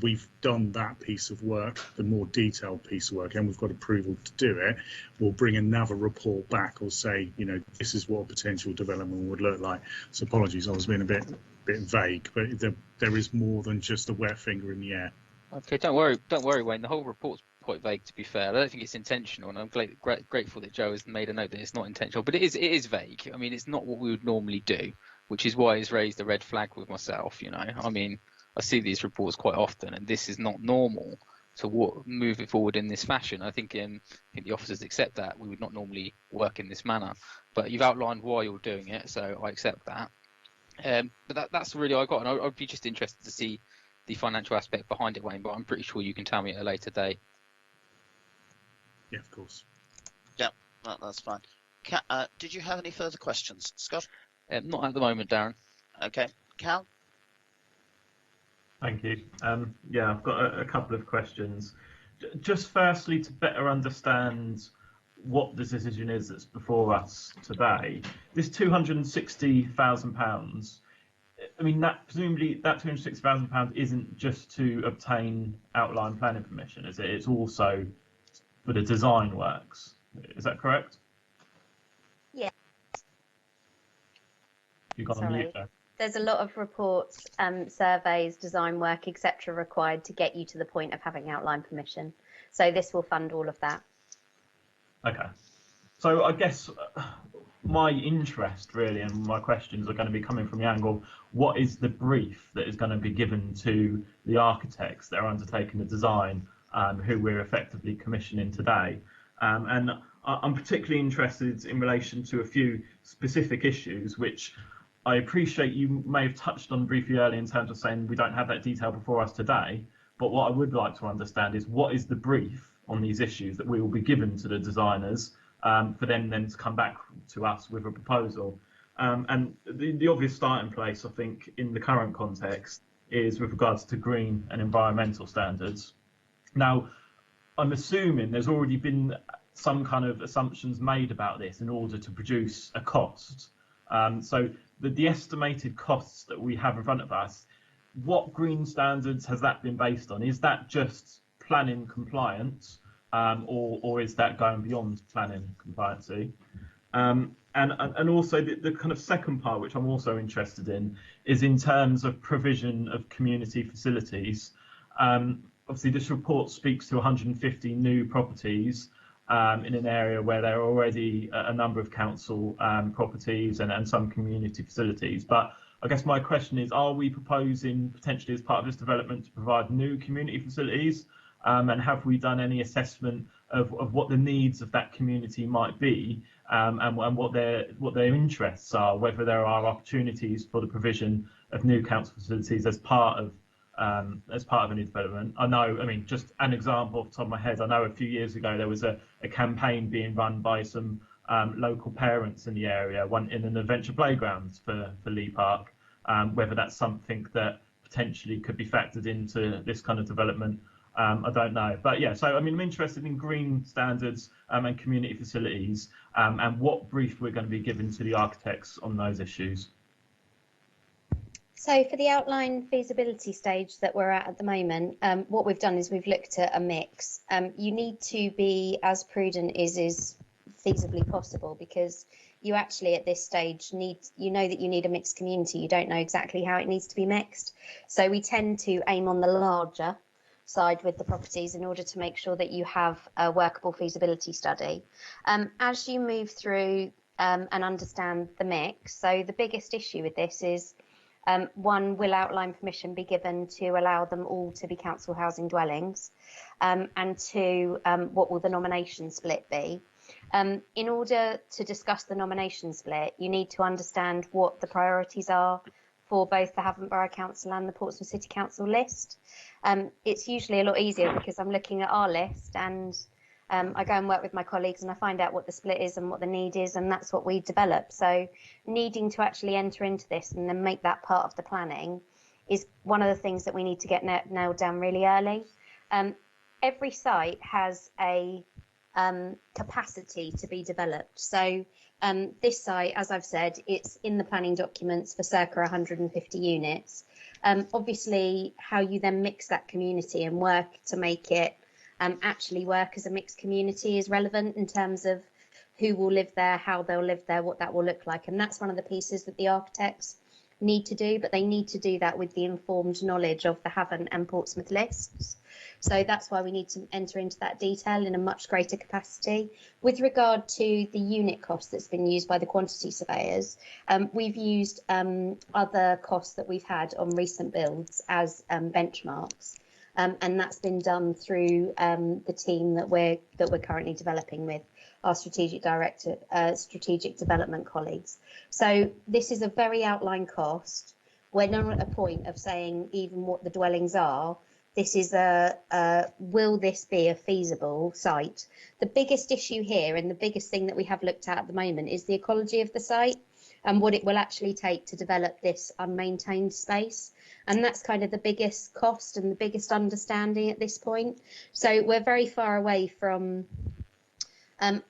we've done that piece of work, the more detailed piece of work, and we've got approval to do it, we'll bring another report back or say, this is what a potential development would look like. So apologies, I was being a bit vague, but there is more than just a wet finger in the air. Okay, don't worry, Wayne. The whole report's quite vague, to be fair. I don't think it's intentional, and I'm grateful that Joe has made a note that it's not intentional, but it is vague. I mean, it's not what we would normally do, which is why it's raised a red flag with myself. I mean, I see these reports quite often, and this is not normal to move it forward in this fashion. I think the officers accept that. We would not normally work in this manner, but you've outlined why you're doing it, so I accept that. But that's really all I got, and I'd be just interested to see the financial aspect behind it, Wayne, but I'm pretty sure you can tell me at a later date. Yeah, of course. Yeah, that's fine. Did you have any further questions, Scott? Not at the moment, Darren. Okay. Cal? Thank you. Yeah, I've got a couple of questions. Just firstly, to better understand what the decision is that's before us today, this £260,000, I mean, presumably that £260,000 isn't just to obtain outline planning permission, is it? It's also for the design works. Is that correct? Yeah. You've got on mute there. There's a lot of reports, surveys, design work, etc. required to get you to the point of having outline permission. So this will fund all of that. Okay. So I guess my interest really and my questions are going to be coming from the angle, what is the brief that is going to be given to the architects that are undertaking the design, who we're effectively commissioning today? And I'm particularly interested in relation to a few specific issues, which I appreciate you may have touched on briefly earlier in terms of saying we don't have that detail before us today. But what I would like to understand is what is the brief on these issues that we will be given to the designers for them then to come back to us with a proposal. And the obvious starting place, I think, in the current context is with regards to green and environmental standards. Now, I'm assuming there's already been some kind of assumptions made about this in order to produce a cost. So the estimated costs that we have in front of us, what green standards has that been based on? Is that just planning compliance, or is that going beyond planning compliancy? And also the kind of second part, which I'm also interested in, is in terms of provision of community facilities. obviously this report speaks to 150 new properties in an area where there are already a number of council properties and some community facilities. But I guess my question is, are we proposing potentially as part of this development to provide new community facilities? And have we done any assessment of what the needs of that community might be, and what their interests are, whether there are opportunities for the provision of new council facilities as part of any development? I know, I mean, just an example off the top of my head, I know a few years ago there was a campaign being run by some local parents in the area, one in an adventure playground for Lee Park. Whether that's something that potentially could be factored into this kind of development, I don't know. But yeah, so I mean, I'm interested in green standards and community facilities, and what brief we're going to be given to the architects on those issues. So for the outline feasibility stage that we're at the moment, what we've done is we've looked at a mix. You need to be as prudent as is feasibly possible, because you actually at this stage you know that you need a mixed community. You don't know exactly how it needs to be mixed. So we tend to aim on the larger side with the properties in order to make sure that you have a workable feasibility study. As you move through and understand the mix, so the biggest issue with this is, one, will outline permission be given to allow them all to be council housing dwellings? And two, what will the nomination split be? In order to discuss the nomination split, you need to understand what the priorities are for both the Havant Borough Council and the Portsmouth City Council list. It's usually a lot easier because I'm looking at our list and I go and work with my colleagues and I find out what the split is and what the need is, and that's what we develop. So needing to actually enter into this and then make that part of the planning is one of the things that we need to get nailed down really early. Every site has a capacity to be developed. So this site, as I've said, it's in the planning documents for circa 150 units. Obviously, how you then mix that community and work to make it actually work as a mixed community is relevant in terms of who will live there, how they'll live there, what that will look like. And that's one of the pieces that the architects need to do, but they need to do that with the informed knowledge of the Havant and Portsmouth lists. So that's why we need to enter into that detail in a much greater capacity. With regard to the unit cost that's been used by the quantity surveyors, we've used other costs that we've had on recent builds as benchmarks. And that's been done through the team that we're currently developing with our strategic development colleagues. So this is a very outline cost. We're not at a point of saying even what the dwellings are. This is will this be a feasible site? The biggest issue here and the biggest thing that we have looked at the moment is the ecology of the site and what it will actually take to develop this unmaintained space. And that's kind of the biggest cost and the biggest understanding at this point. So we're very far away from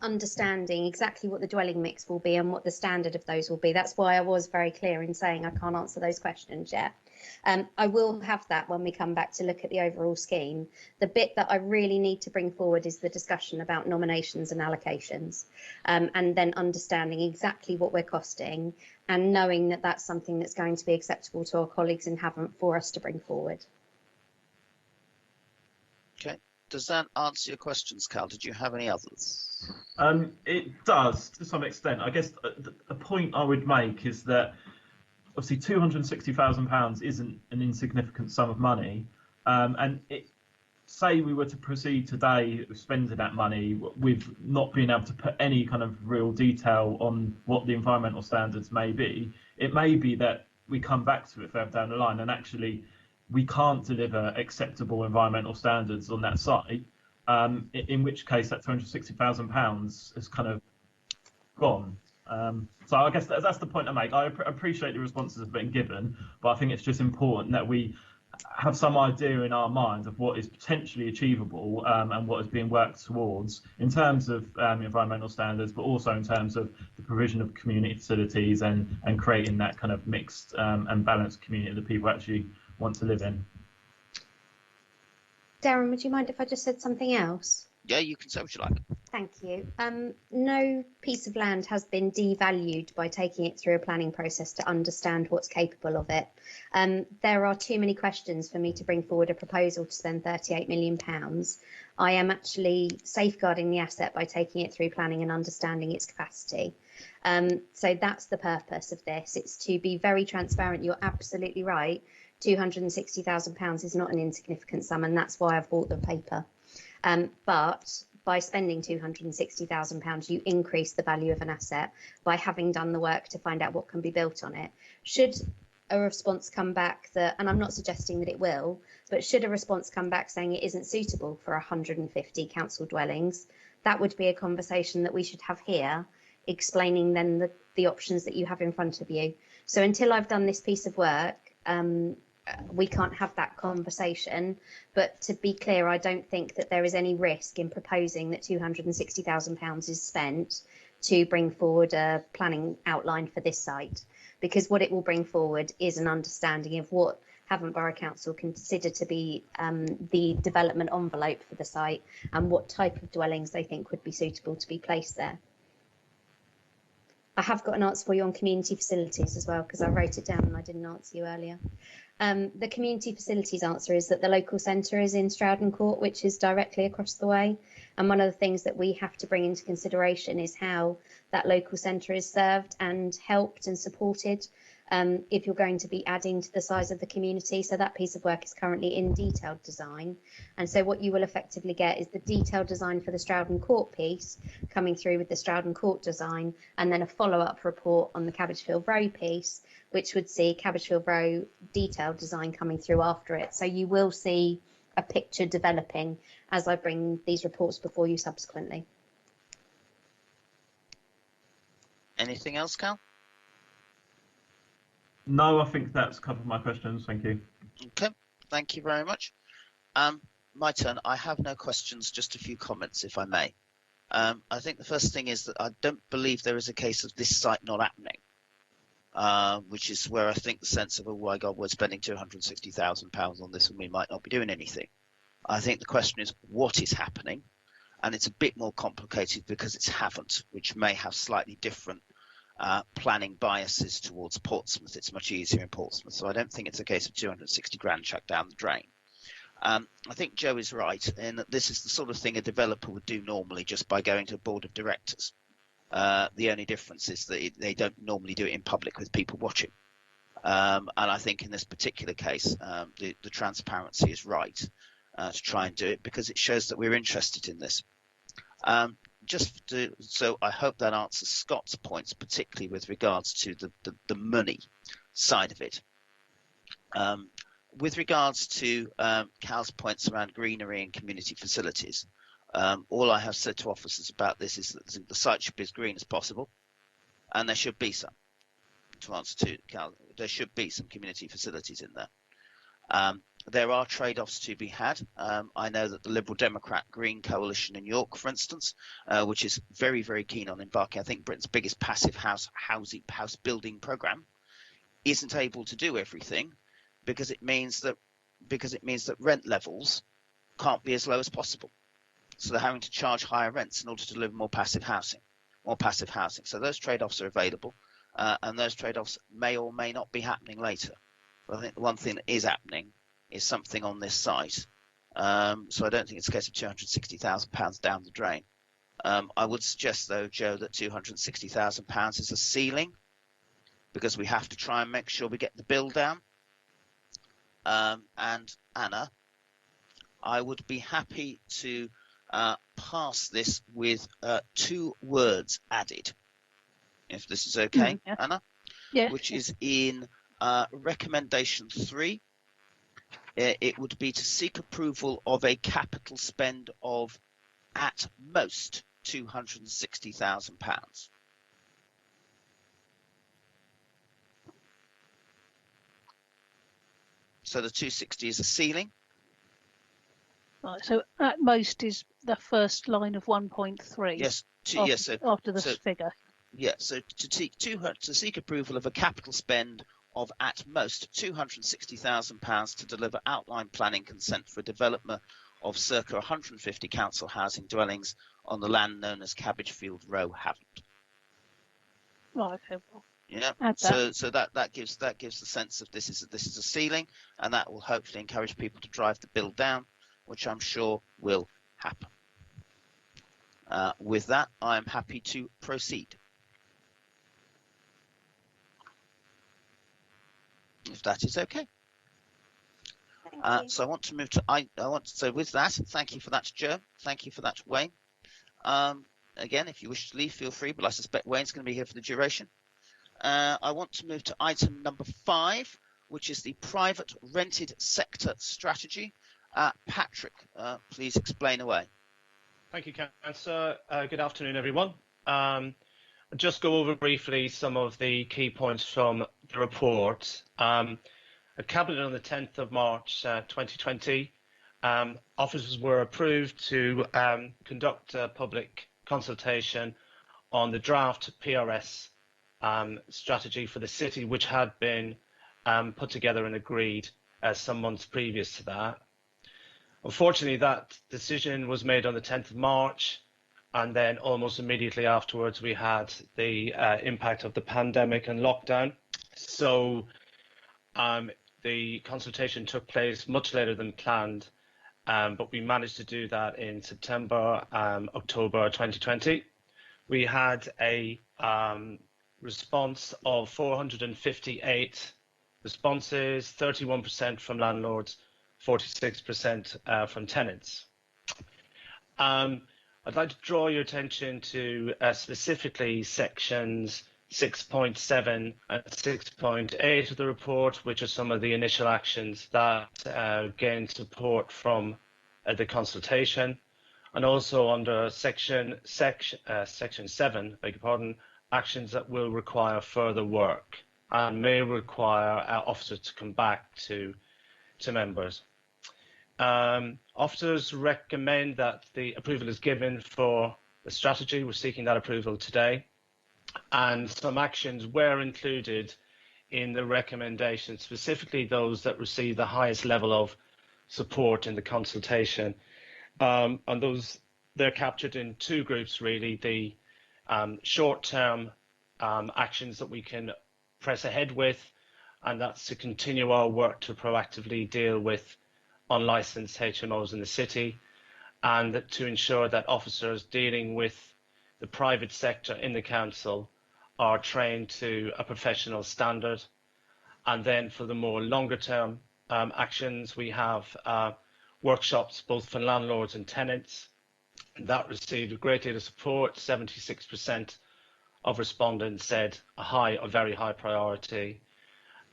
understanding exactly what the dwelling mix will be and what the standard of those will be. That's why I was very clear in saying I can't answer those questions yet. I will have that when we come back to look at the overall scheme. The bit that I really need to bring forward is the discussion about nominations and allocations, and then understanding exactly what we're costing and knowing that that's something that's going to be acceptable to our colleagues in Havant for us to bring forward. Okay. Does that answer your questions, Cal? Did you have any others? It does, to some extent. I guess the point I would make is that obviously £260,000 isn't an insignificant sum of money, and say we were to proceed today spending that money with not being able to put any kind of real detail on what the environmental standards may be, it may be that we come back to it further down the line and actually we can't deliver acceptable environmental standards on that site, in which case that £260,000 is kind of gone. So I guess that's the point I make. I appreciate the responses have been given, but I think it's just important that we have some idea in our minds of what is potentially achievable and what is being worked towards in terms of environmental standards, but also in terms of the provision of community facilities and creating that kind of mixed and balanced community that people actually want to live in. Darren, would you mind if I just said something else? Yeah, you can say what you like. Thank you. No piece of land has been devalued by taking it through a planning process to understand what's capable of it. There are too many questions for me to bring forward a proposal to spend £38 million. I am actually safeguarding the asset by taking it through planning and understanding its capacity. So that's the purpose of this. It's to be very transparent. You're absolutely right. £260,000 is not an insignificant sum, and that's why I've bought the paper. But by spending £260,000, you increase the value of an asset by having done the work to find out what can be built on it. Should a response come back that, and I'm not suggesting that it will, but should a response come back saying it isn't suitable for 150 council dwellings, that would be a conversation that we should have here, explaining then the options that you have in front of you. So until I've done this piece of work, we can't have that conversation. But to be clear, I don't think that there is any risk in proposing that £260,000 is spent to bring forward a planning outline for this site, because what it will bring forward is an understanding of what Havant Borough Council consider to be the development envelope for the site and what type of dwellings they think would be suitable to be placed there. I have got an answer for you on community facilities as well, because I wrote it down and I didn't answer you earlier. The community facilities answer is that the local centre is in Stroudon Court, which is directly across the way. And one of the things that we have to bring into consideration is how that local centre is served and helped and supported if you're going to be adding to the size of the community. So that piece of work is currently in detailed design. And so what you will effectively get is the detailed design for the Stroudon Court piece coming through with the Stroudon Court design, and then a follow-up report on the Cabbagefield Row piece, which would see Cabbagefield Row detailed design coming through after it. So you will see a picture developing as I bring these reports before you subsequently. Anything else, Cal? No, I think that's covered my questions. Thank you. Okay, thank you very much. My turn. I have no questions, just a few comments, if I may. I think the first thing is that I don't believe there is a case of this site not happening, which is where I think the sense of, oh my God, we're spending £260,000 on this and we might not be doing anything. I think the question is what is happening, and it's a bit more complicated because it's Havant, which may have slightly different planning biases towards Portsmouth. It's much easier in Portsmouth, so I don't think it's a case of 260 grand chucked down the drain. I think Joe is right in that this is the sort of thing a developer would do normally just by going to a board of directors. The only difference is that they don't normally do it in public with people watching. And I think in this particular case, the transparency is right to try and do it because it shows that we're interested in this. So I hope that answers Scott's points, particularly with regards to the money side of it. With regards to Cal's points around greenery and community facilities, all I have said to officers about this is that the site should be as green as possible, and there should be some. To answer to Cal, there should be some community facilities in there. There are trade-offs to be had. I know that the Liberal Democrat Green Coalition in York, for instance, which is very, very keen on embarking, I think Britain's biggest passive house building programme, isn't able to do everything because it means that rent levels can't be as low as possible. So they're having to charge higher rents in order to deliver more passive housing. So those trade-offs are available, and those trade-offs may or may not be happening later. But I think the one thing that is happening is something on this site. So I don't think it's a case of £260,000 down the drain. I would suggest, though, Joe, that £260,000 is a ceiling because we have to try and make sure we get the bill down. And Anna, I would be happy to pass this with 2 words added, if this is okay, Yeah. Anna? Yeah. Which is in recommendation 3. It would be to seek approval of a capital spend of at most £260,000. So the 260 is a ceiling. Right, so at most is the first line of 1.3. Yes. After the figure. Yeah. So to seek approval of a capital spend of at most £260,000 to deliver outline planning consent for development of circa 150 council housing dwellings on the land known as Cabbage Field Row haven't. Right, okay, well, Yeah, add that. so that gives the sense of this is a ceiling, and that will hopefully encourage people to drive the bill down, which I'm sure will happen. With that, I am happy to proceed. If that is okay. So I want to move to so with that, thank you for that, Joe. Thank you for that, Wayne. Again, if you wish to leave, feel free, but I suspect Wayne's going to be here for the duration. I want to move to item number 5, which is the private rented sector strategy. Patrick, please explain away. Thank you, Councillor. Good afternoon, everyone. I'll just go over briefly some of the key points from the report. At Cabinet on the 10th of March 2020, officers were approved to conduct a public consultation on the draft PRS strategy for the city, which had been put together and agreed some months previous to that. Unfortunately, that decision was made on the 10th of March, and then almost immediately afterwards we had the impact of the pandemic and lockdown. So the consultation took place much later than planned, but we managed to do that in September, October 2020. We had a response of 458 responses, 31% from landlords, 46% from tenants. I'd like to draw your attention to specifically sections 6.7 and 6.8 of the report, which are some of the initial actions that gained support from the consultation, and also under section 7, beg your pardon, actions that will require further work and may require our officers to come back to members. Officers recommend that the approval is given for the strategy. We're seeking that approval today, and some actions were included in the recommendation, specifically those that receive the highest level of support in the consultation. And those, they're captured in two groups really: the short-term actions that we can press ahead with, and that's to continue our work to proactively deal with unlicensed HMOs in the city, and to ensure that officers dealing with the private sector in the council are trained to a professional standard. And then for the more longer term actions, we have workshops both for landlords and tenants. That received a great deal of support. 76% of respondents said a very high priority.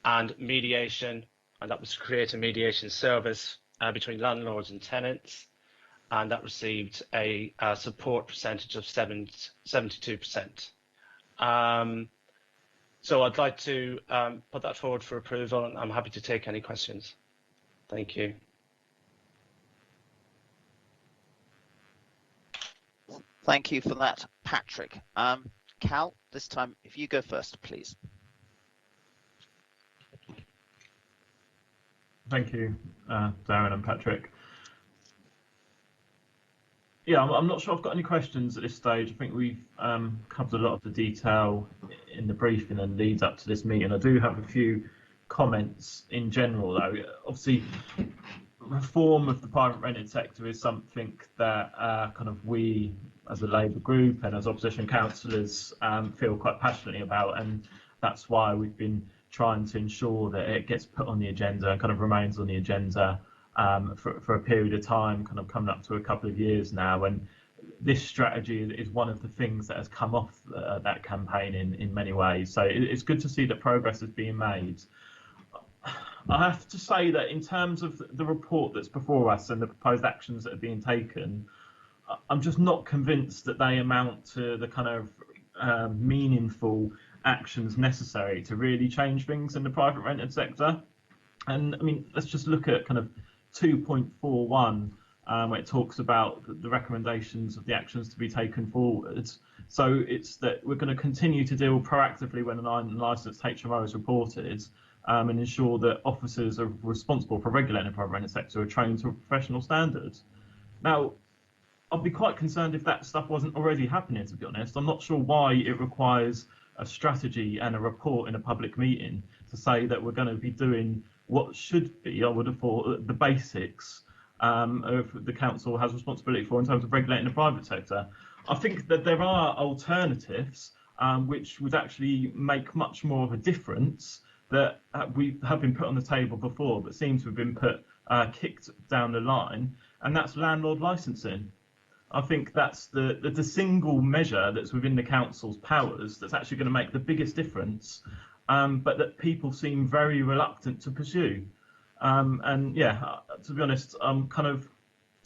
And mediation, and that was to create a mediation service between landlords and tenants, and that received a support percentage of 72%. So I'd like to put that forward for approval, and I'm happy to take any questions. Thank you. Thank you for that, Patrick. Cal, this time, if you go first, please. Thank you, Darren and Patrick. Yeah, I'm not sure I've got any questions at this stage. I think we've covered a lot of the detail in the briefing and leads up to this meeting. I do have a few comments in general, though. Obviously, reform of the private rented sector is something that kind of we, as a Labour group and as opposition councillors, feel quite passionately about, and that's why we've been trying to ensure that it gets put on the agenda and kind of remains on the agenda for a period of time, kind of coming up to a couple of years now. And this strategy is one of the things that has come off that campaign in many ways. So it's good to see that progress is being made. I have to say that in terms of the report that's before us and the proposed actions that are being taken, I'm just not convinced that they amount to the kind of meaningful actions necessary to really change things in the private rented sector. And I mean, let's just look at kind of 2.41, where it talks about the recommendations of the actions to be taken forward. So it's that we're going to continue to deal proactively when an unlicensed HMO is reported, and ensure that officers are responsible for regulating the private rented sector are trained to a professional standard. Now, I'd be quite concerned if that stuff wasn't already happening, to be honest. I'm not sure why it requires a strategy and a report in a public meeting to say that we're going to be doing what should be, I would have thought, the basics of the council has responsibility for in terms of regulating the private sector. I think that there are alternatives which would actually make much more of a difference that we have been put on the table before, but seem to have been kicked down the line, and that's landlord licensing. I think that's the single measure that's within the council's powers that's actually going to make the biggest difference, but that people seem very reluctant to pursue. And yeah, to be honest, I'm kind of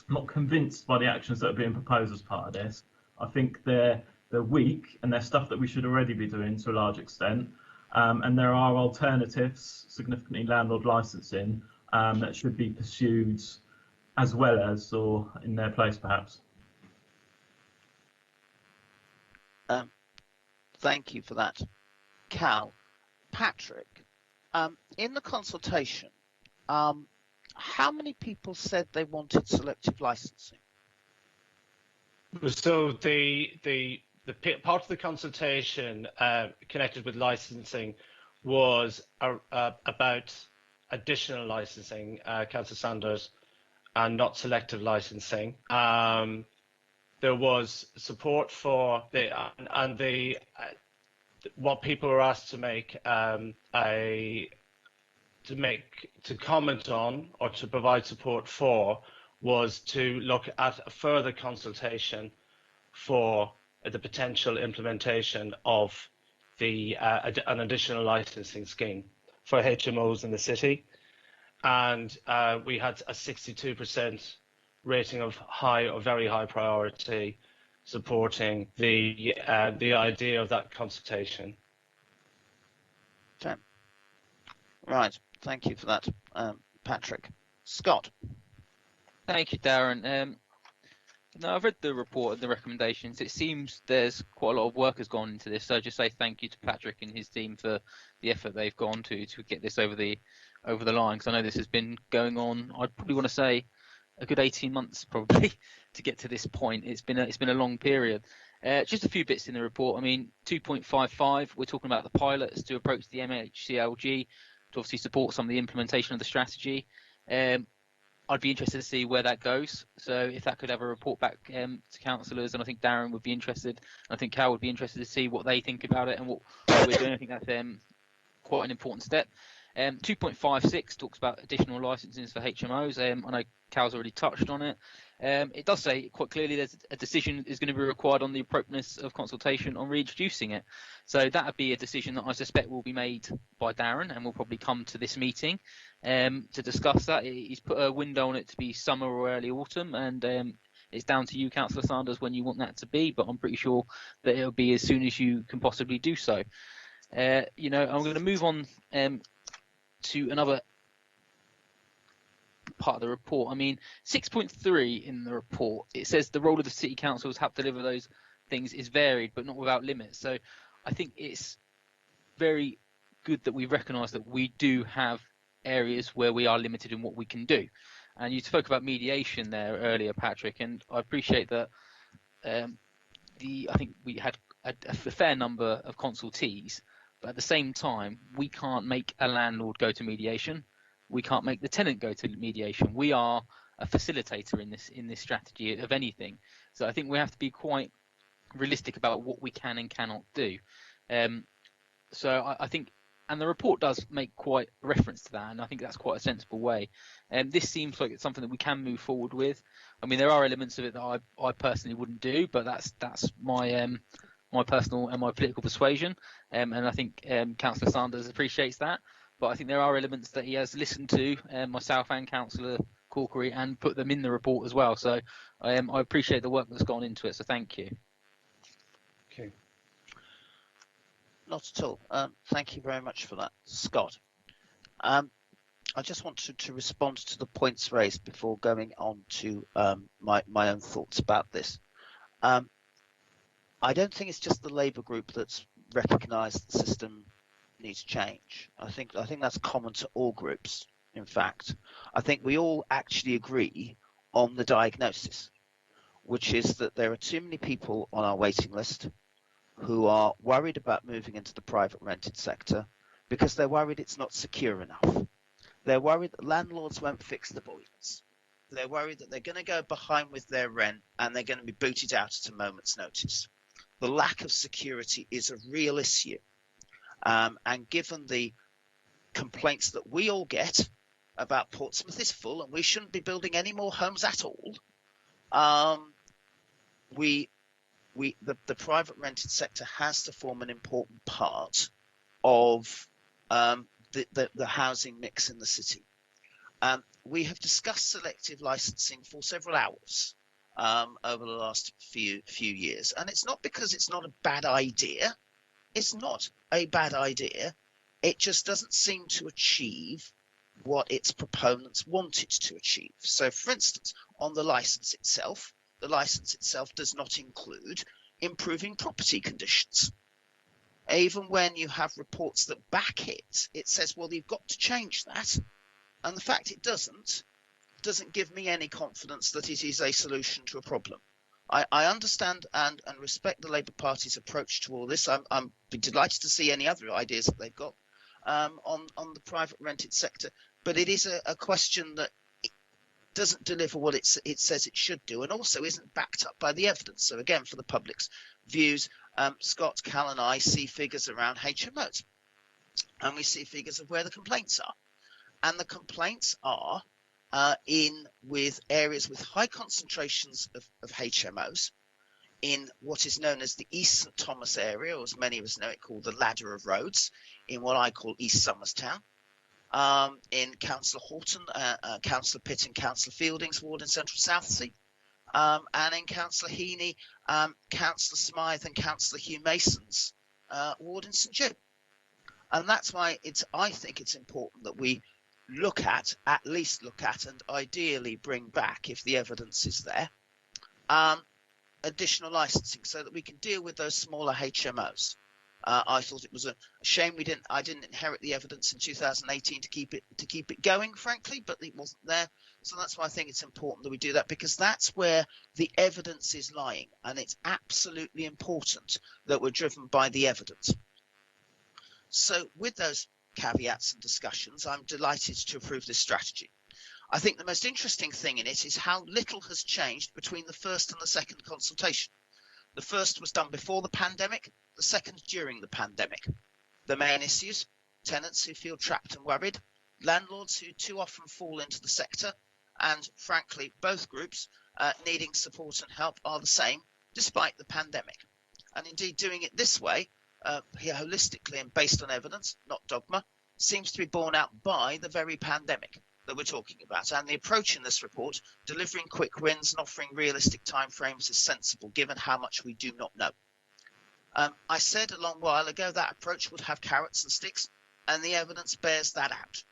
not convinced by the actions that are being proposed as part of this. I think they're weak and they're stuff that we should already be doing to a large extent. And there are alternatives, significantly landlord licensing, that should be pursued as well as or in their place perhaps. Thank you for that, Cal. Patrick, in the consultation, how many people said they wanted selective licensing? So the part of the consultation connected with licensing was about additional licensing, Councillor Sanders, and not selective licensing. There was support for what people were asked to comment on or to provide support for was to look at a further consultation for the potential implementation of an additional licensing scheme for HMOs in the city, and we had a 62% rating of high or very high priority supporting the idea of that consultation. Okay. Right, thank you for that, Patrick. Scott. Thank you, Darren. No, I've read the report and the recommendations. It seems there's quite a lot of work has gone into this. So just say thank you to Patrick and his team for the effort they've gone to get this over the line. Because I know this has been going on. I'd probably want to say a good 18 months probably to get to this point. It's been a long period. Just a few bits in the report. I mean, 2.55. We're talking about the pilots to approach the MHCLG to obviously support some of the implementation of the strategy. I'd be interested to see where that goes. So if that could have a report back to councillors, and I think Darren would be interested, and I think Cal would be interested to see what they think about it and what we're doing. I think that's quite an important step. 2.56 talks about additional licensings for HMOs. I know Cal's already touched on it. It does say quite clearly there's a decision is going to be required on the appropriateness of consultation on reintroducing it. So that would be a decision that I suspect will be made by Darren and will probably come to this meeting to discuss that. He's put a window on it to be summer or early autumn, and it's down to you, Councillor Sanders, when you want that to be, but I'm pretty sure that it'll be as soon as you can possibly do so. I'm going to move on to another part of the report. I mean, 6.3 in the report, it says the role of the city councils help deliver those things is varied but not without limits. So I think it's very good that we recognise that we do have areas where we are limited in what we can do. And you spoke about mediation there earlier, Patrick, and I appreciate that. I think we had a fair number of consultees, but at the same time, we can't make a landlord go to mediation. We can't make the tenant go to mediation. We are a facilitator in this strategy of anything. So I think we have to be quite realistic about what we can and cannot do. So I think, and the report does make quite reference to that, and I think that's quite a sensible way. This seems like it's something that we can move forward with. I mean, there are elements of it that I personally wouldn't do, but that's my my personal and my political persuasion, and I think Councillor Sanders appreciates that. But I think there are elements that he has listened to, myself and Councillor Corkery, and put them in the report as well. So I appreciate the work that's gone into it. So thank you. Okay. Not at all. Thank you very much for that, Scott. I just wanted to respond to the points raised before going on to my own thoughts about this. I don't think it's just the Labour group that's recognised the system needs change. I think that's common to all groups. In fact, I think we all actually agree on the diagnosis, which is that there are too many people on our waiting list who are worried about moving into the private rented sector because they're worried it's not secure enough. They're worried that landlords won't fix the boilers. They're worried that they're going to go behind with their rent and they're going to be booted out at a moment's notice. The lack of security is a real issue. And given the complaints that we all get about Portsmouth is full and we shouldn't be building any more homes at all, the private rented sector has to form an important part of the housing mix in the city. We have discussed selective licensing for several hours over the last few years, and it's not because it's not a bad idea. It's not a bad idea. It just doesn't seem to achieve what its proponents want it to achieve. So, for instance, on the license itself does not include improving property conditions. Even when you have reports that back it, it says, well, you've got to change that. And the fact it doesn't give me any confidence that it is a solution to a problem. I understand and respect the Labour Party's approach to all this. I'm delighted to see any other ideas that they've got on the private rented sector. But it is a question that it doesn't deliver what it says it should do, and also isn't backed up by the evidence. So again, for the public's views, Scott, Cal and I see figures around HMOs, and we see figures of where the complaints are. And the complaints are with areas with high concentrations of HMOs in what is known as the East St Thomas area, or as many of us know it, called the Ladder of Roads, in what I call East Somerstown, in Councillor Horton, Councillor Pitt and Councillor Fielding's ward in Central Southsea, and in Councillor Heaney, Councillor Smythe and Councillor Hugh Mason's ward in St Jude. And that's why I think it's important that we at least look at, and ideally bring back, if the evidence is there, additional licensing so that we can deal with those smaller HMOs. I thought it was a shame I didn't inherit the evidence in 2018 to keep it going, frankly, but it wasn't there. So that's why I think it's important that we do that, because that's where the evidence is lying, and it's absolutely important that we're driven by the evidence. So with those caveats and discussions, I'm delighted to approve this strategy. I think the most interesting thing in it is how little has changed between the first and the second consultation. The first was done before the pandemic, the second during the pandemic. The main issues: tenants who feel trapped and worried, landlords who too often fall into the sector, and frankly, both groups needing support and help are the same despite the pandemic. And indeed, doing it this way, holistically and based on evidence, not dogma, seems to be borne out by the very pandemic that we're talking about. And the approach in this report, delivering quick wins and offering realistic timeframes, is sensible given how much we do not know. I said a long while ago that approach would have carrots and sticks, and the evidence bears that out.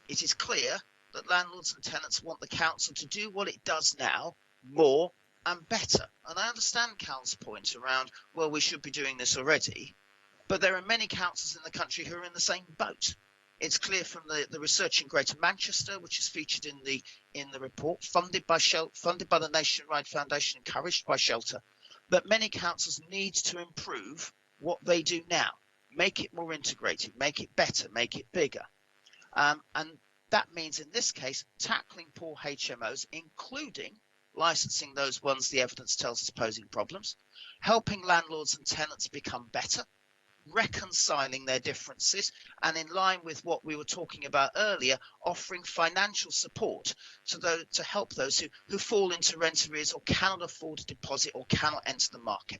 It is clear that landlords and tenants want the council to do what it does now more and better. And I understand Cal's point around, well, we should be doing this already. But there are many councils in the country who are in the same boat. It's clear from the research in Greater Manchester, which is featured in the report, funded by the Nationwide Foundation, encouraged by Shelter, that many councils need to improve what they do now, make it more integrated, make it better, make it bigger. And that means in this case, tackling poor HMOs, including licensing those ones the evidence tells us posing problems, helping landlords and tenants become better, reconciling their differences, and in line with what we were talking about earlier, offering financial support to help those who fall into rent arrears or cannot afford a deposit or cannot enter the market.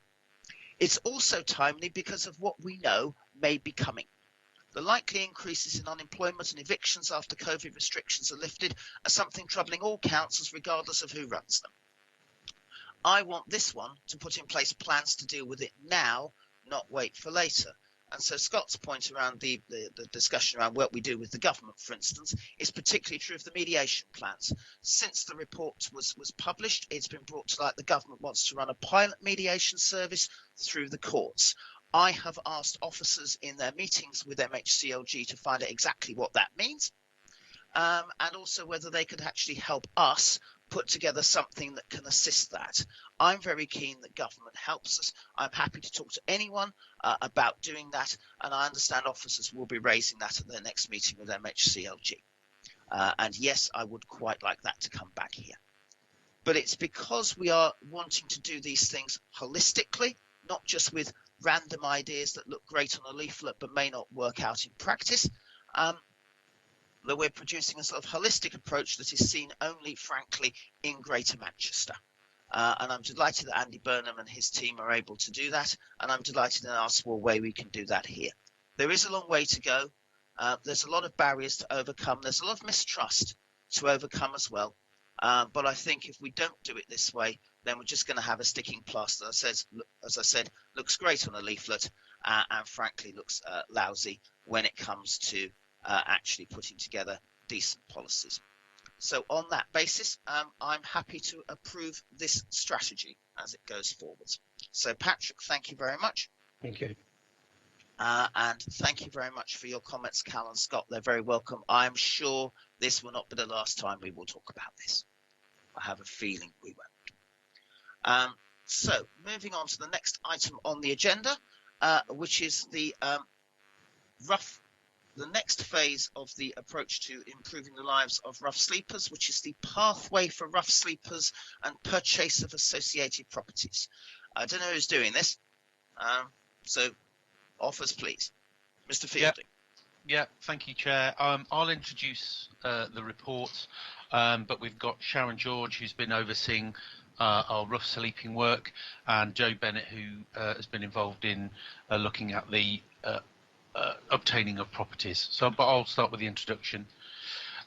It's also timely because of what we know may be coming. The likely increases in unemployment and evictions after COVID restrictions are lifted are something troubling all councils regardless of who runs them. I want this one to put in place plans to deal with it now, not wait for later. And so Scott's point around the discussion around what we do with the government, for instance, is particularly true of the mediation plans. Since the report was published, it's been brought to light the government wants to run a pilot mediation service through the courts. I have asked officers in their meetings with MHCLG to find out exactly what that means, and also whether they could actually help us put together something that can assist that. I'm very keen that government helps us. I'm happy to talk to anyone about doing that, and I understand officers will be raising that at their next meeting with MHCLG. And yes, I would quite like that to come back here. But it's because we are wanting to do these things holistically, not just with random ideas that look great on a leaflet but may not work out in practice, that we're producing a sort of holistic approach that is seen only, frankly, in Greater Manchester. And I'm delighted that Andy Burnham and his team are able to do that, and I'm delighted in our small way we can do that here. There is a long way to go. There's a lot of barriers to overcome. There's a lot of mistrust to overcome as well. But I think if we don't do it this way, then we're just going to have a sticking plaster that, as I said, looks great on a leaflet and frankly looks lousy when it comes to actually putting together decent policies. So on that basis, I'm happy to approve this strategy as it goes forwards. So Patrick, thank you very much. Thank you. And thank you very much for your comments, Cal and Scott. They're very welcome. I'm sure this will not be the last time we will talk about this. I have a feeling we won't. So moving on to the next item on the agenda, which is the next phase of the approach to improving the lives of rough sleepers, which is the pathway for rough sleepers and purchase of associated properties. I don't know who's doing this. So offers, please. Mr. Fielding. Yeah, thank you, Chair. I'll introduce the report, but we've got Sharon George, who's been overseeing our rough sleeping work, and Joe Bennett, who has been involved in looking at the obtaining of properties. But I'll start with the introduction.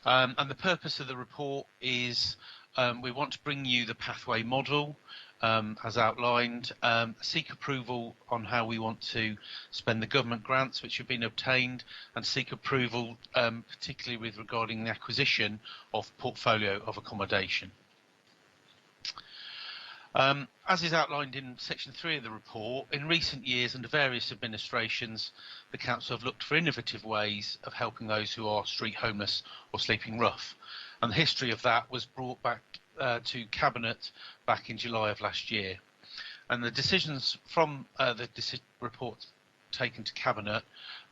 And the purpose of the report is we want to bring you the pathway model as outlined, seek approval on how we want to spend the government grants which have been obtained, and seek approval particularly with regarding the acquisition of portfolio of accommodation. As is outlined in section 3 of the report, in recent years under various administrations, the council have looked for innovative ways of helping those who are street homeless or sleeping rough. And the history of that was brought back to Cabinet back in July of last year. And the decisions from the report taken to Cabinet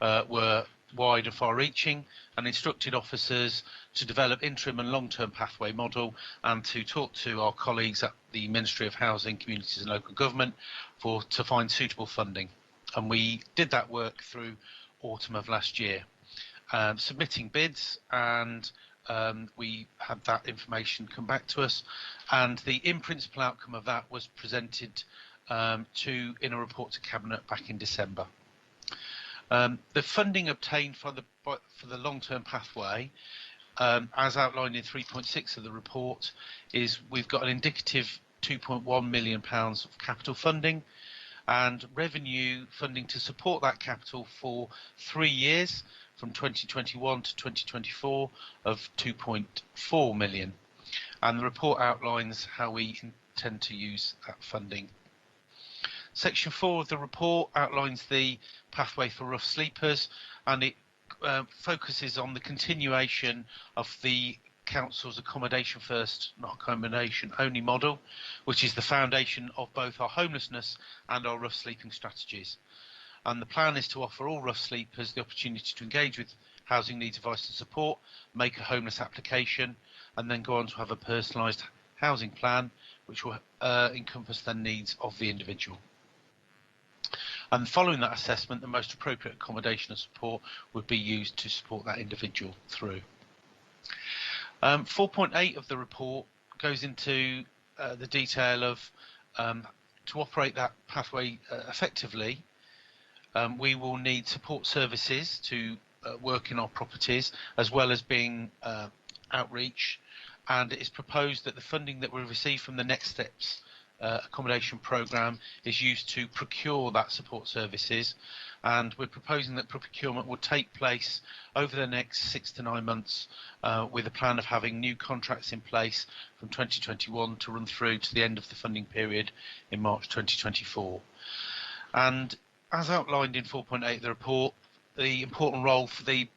were wide and far-reaching, and instructed officers to develop interim and long-term pathway model and to talk to our colleagues at the Ministry of Housing, Communities and Local Government to find suitable funding. And we did that work through autumn of last year, submitting bids, and we had that information come back to us, and the in-principle outcome of that was presented in a report to Cabinet back in December. The funding obtained for the long-term pathway, as outlined in 3.6 of the report, is we've got an indicative £2.1 million of capital funding and revenue funding to support that capital for 3 years from 2021 to 2024 of 2.4 million. And the report outlines how we intend to use that funding. Section 4 of the report outlines the pathway for rough sleepers, and it focuses on the continuation of the Council's accommodation first, not accommodation only model, which is the foundation of both our homelessness and our rough sleeping strategies. And the plan is to offer all rough sleepers the opportunity to engage with housing needs advice and support, make a homeless application, and then go on to have a personalised housing plan which will encompass the needs of the individual. And following that assessment, the most appropriate accommodation and support would be used to support that individual through. 4.8 of the report goes into the detail of to operate that pathway effectively, we will need support services to work in our properties, as well as being outreach, and it is proposed that the funding that we receive from the Next Steps accommodation programme is used to procure that support services, and we're proposing that procurement will take place over the next 6 to 9 months with a plan of having new contracts in place from 2021 to run through to the end of the funding period in March 2024. And as outlined in 4.8 of the report, the important role for the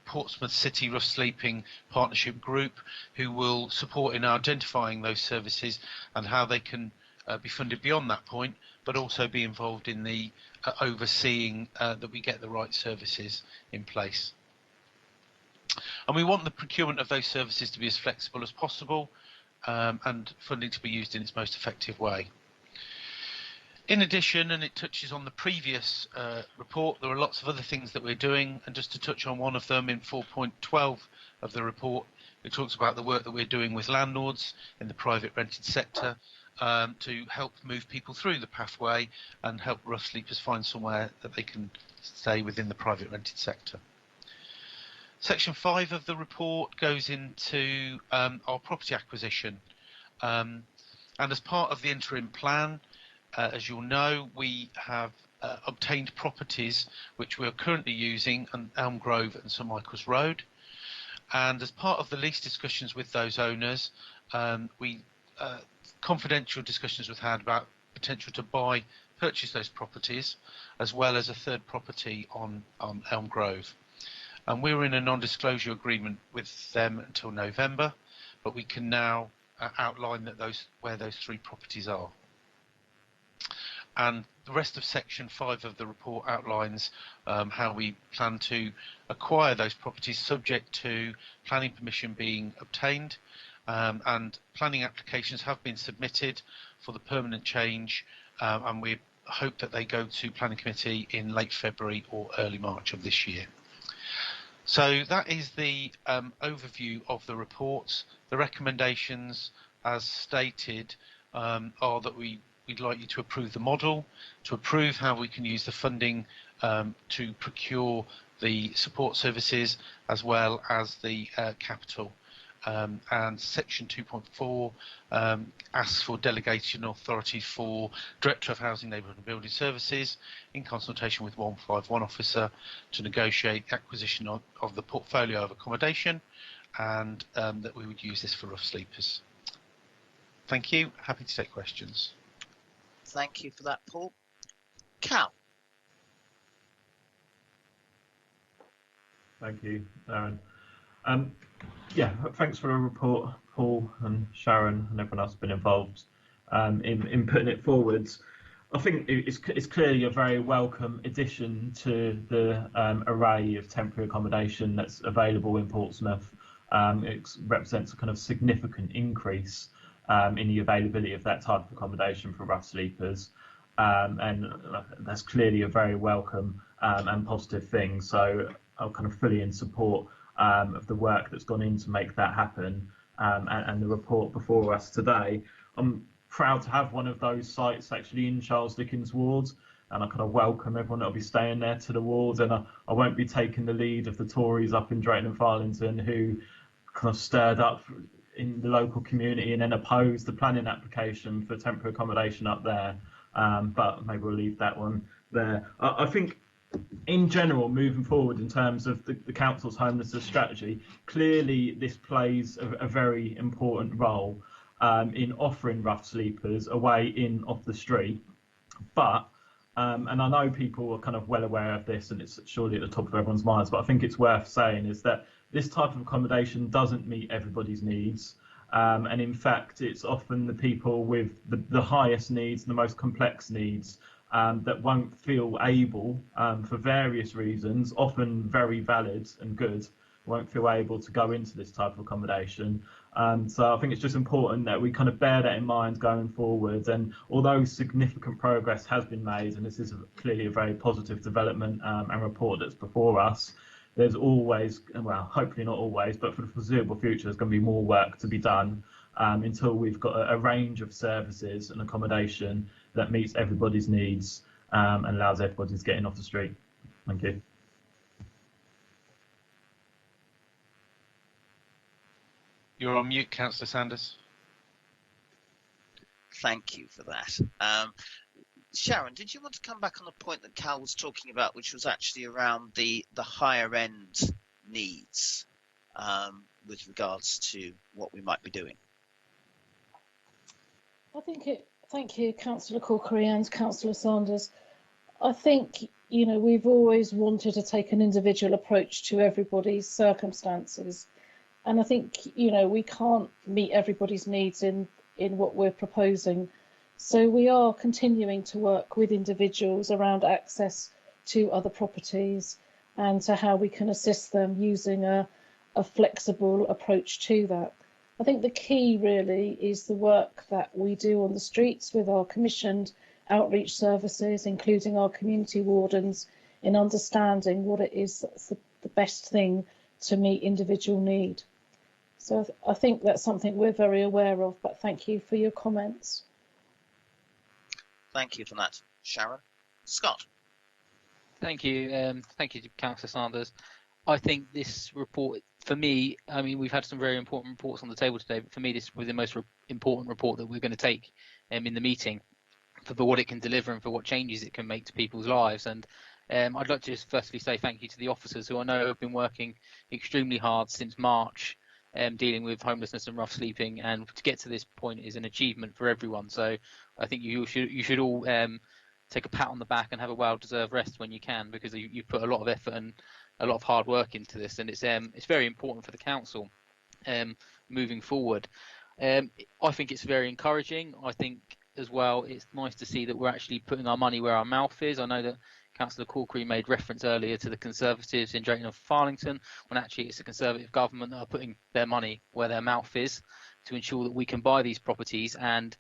Portsmouth City Rough Sleeping Partnership Group, who will support in identifying those services and how they can be funded beyond that point, but also be involved in the overseeing that we get the right services in place. And we want the procurement of those services to be as flexible as possible, and funding to be used in its most effective way. In addition, and it touches on the previous report, there are lots of other things that we're doing, and just to touch on one of them in 4.12 of the report, it talks about the work that we're doing with landlords in the private rented sector to help move people through the pathway and help rough sleepers find somewhere that they can stay within the private rented sector. Section 5 of the report goes into our property acquisition, and as part of the interim plan, as you'll know, we have obtained properties which we are currently using on Elm Grove and St Michael's Road, and as part of the lease discussions with those owners, confidential discussions we've had about potential to purchase those properties, as well as a third property on Elm Grove. And we were in a non-disclosure agreement with them until November, but we can now outline that where those 3 properties are. And the rest of section 5 of the report outlines how we plan to acquire those properties subject to planning permission being obtained, and planning applications have been submitted for the permanent change, and we hope that they go to planning committee in late February or early March of this year. So that is the overview of the reports. The recommendations, as stated, are that we'd like you to approve the model, to approve how we can use the funding to procure the support services, as well as the capital. And section 2.4 asks for delegation authority for Director of Housing, Neighbourhood and Building Services in consultation with 151 officer to negotiate acquisition of the portfolio of accommodation, and that we would use this for rough sleepers. Thank you. Happy to take questions. Thank you for that, Paul. Cal. Thank you, Darren. Yeah, thanks for the report, Paul and Sharon and everyone else who's been involved in putting it forwards. I think it's clearly a very welcome addition to the array of temporary accommodation that's available in Portsmouth. It represents a kind of significant increase in the availability of that type of accommodation for rough sleepers, and that's clearly a very welcome and positive thing. So I'm kind of fully in support of the work that's gone in to make that happen, and the report before us today. I'm proud to have one of those sites actually in Charles Dickens Ward, and I kind of welcome everyone that'll be staying there to the ward, and I won't be taking the lead of the Tories up in Drayton and Farlington who kind of stirred up in the local community and then opposed the planning application for temporary accommodation up there, but maybe we'll leave that one there. I think in general, moving forward in terms of the council's homelessness strategy, clearly this plays a very important role in offering rough sleepers a way in off the street. But and I know people are kind of well aware of this, and it's surely at the top of everyone's minds, but I think it's worth saying is that this type of accommodation doesn't meet everybody's needs, and in fact it's often the people with the highest needs, the most complex needs, that won't feel able, for various reasons, often very valid and good, won't feel able to go into this type of accommodation. So I think it's just important that we kind of bear that in mind going forward. And although significant progress has been made, and this is clearly a very positive development and report that's before us, there's always, well, hopefully not always, but for the foreseeable future, there's going to be more work to be done until we've got a range of services and accommodation that meets everybody's needs and allows everybody to get in off the street. Thank you. You're on mute, Councillor Sanders. Thank you for that. Sharon, did you want to come back on the point that Cal was talking about, which was actually around the higher end needs with regards to what we might be doing? I think thank you, Councillor Corkery and Councillor Sanders. I think, you know, we've always wanted to take an individual approach to everybody's circumstances. And I think, you know, we can't meet everybody's needs in what we're proposing. So we are continuing to work with individuals around access to other properties and to how we can assist them using a flexible approach to that. I think the key really is the work that we do on the streets with our commissioned outreach services, including our community wardens, in understanding what it is that's the best thing to meet individual need. So I think that's something we're very aware of, but thank you for your comments. Thank you for that, Sharon. Scott. Thank you. Thank you, Councillor Sanders. I think this report, for me, I mean, we've had some very important reports on the table today, but for me, this was the most important report that we're going to take in the meeting for what it can deliver and for what changes it can make to people's lives. And I'd like to just firstly say thank you to the officers who I know have been working extremely hard since March, dealing with homelessness and rough sleeping, and to get to this point is an achievement for everyone. So I think you should all take a pat on the back and have a well-deserved rest when you can, because you've put a lot of effort and a lot of hard work into this, and it's very important for the council moving forward. I think it's very encouraging. I think as well it's nice to see that we're actually putting our money where our mouth is. I know that Councillor Corkery made reference earlier to the Conservatives in Drayton and Farlington, when actually it's the Conservative government that are putting their money where their mouth is to ensure that we can buy these properties and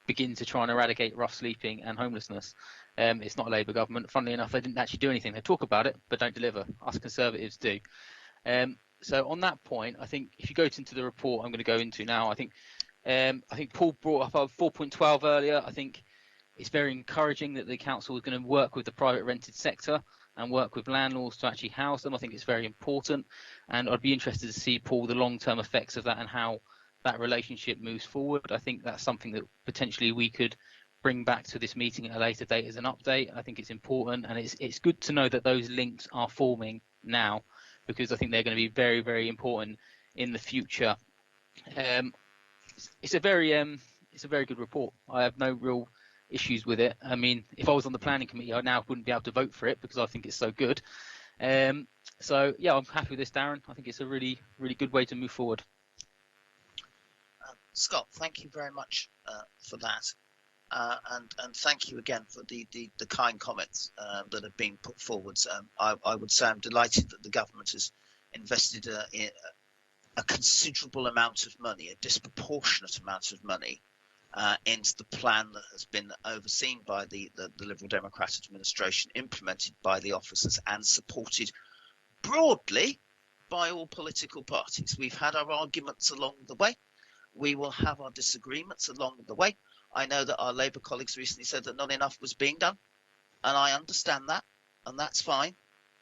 begin to try and eradicate rough sleeping and homelessness. It's not a Labour government. Funnily enough, they didn't actually do anything. They talk about it, but don't deliver. Us Conservatives do. So on that point, I think if you go into the report I'm going to go into now, I think Paul brought up 4.12 earlier. I think it's very encouraging that the council is going to work with the private rented sector and work with landlords to actually house them. I think it's very important, and I'd be interested to see, Paul, the long-term effects of that and how that relationship moves forward. I think that's something that potentially we could bring back to this meeting at a later date as an update. I think it's important, and it's good to know that those links are forming now, because I think they're going to be very, very important in the future. It's a very good report. I have no real issues with it. I mean, if I was on the planning committee, I now wouldn't be able to vote for it because I think it's so good. So yeah, I'm happy with this, Darren. I think it's a really, really good way to move forward. Scott, thank you very much for that, and thank you again for the kind comments that have been put forward. I would say I'm delighted that the government has invested a considerable amount of money, a disproportionate amount of money, into the plan that has been overseen by the Liberal Democrat administration, implemented by the officers and supported broadly by all political parties. We've had our arguments along the way. We will have our disagreements along the way. I know that our Labour colleagues recently said that not enough was being done, and I understand that, and that's fine.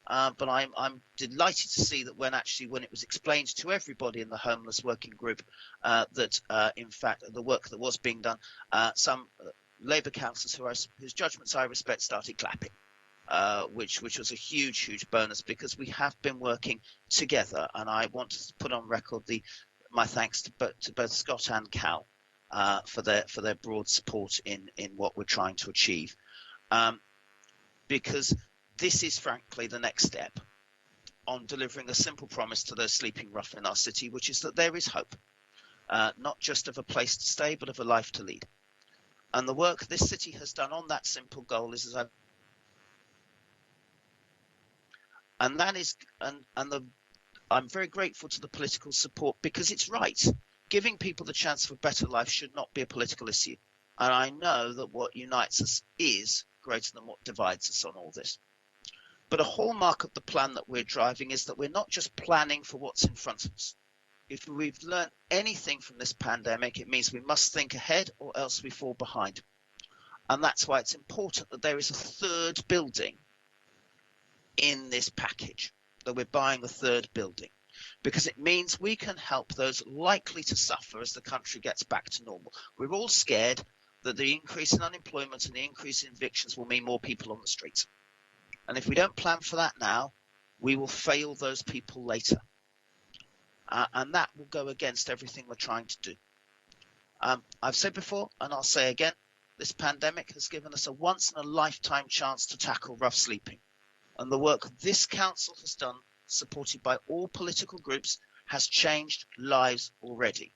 But I'm delighted to see that when it was explained to everybody in the homeless working group that in fact the work that was being done, some Labour councillors whose judgments I respect started clapping, which was a huge bonus, because we have been working together, and I want to put on record my thanks to both Scott and Cal for their broad support in what we're trying to achieve, because this is frankly the next step on delivering a simple promise to those sleeping rough in our city, which is that there is hope, not just of a place to stay, but of a life to lead. And the work this city has done on that simple goal is, I'm very grateful to the political support, because it's right. Giving people the chance for a better life should not be a political issue. And I know that what unites us is greater than what divides us on all this. But a hallmark of the plan that we're driving is that we're not just planning for what's in front of us. If we've learned anything from this pandemic, it means we must think ahead, or else we fall behind. And that's why it's important that there is a third building in this package, that we're buying a third building, because it means we can help those likely to suffer as the country gets back to normal. We're all scared that the increase in unemployment and the increase in evictions will mean more people on the streets. And if we don't plan for that now, we will fail those people later. And that will go against everything we're trying to do. I've said before, and I'll say again, This pandemic has given us a once-in-a-lifetime chance to tackle rough sleeping, and the work this council has done, supported by all political groups, has changed lives already.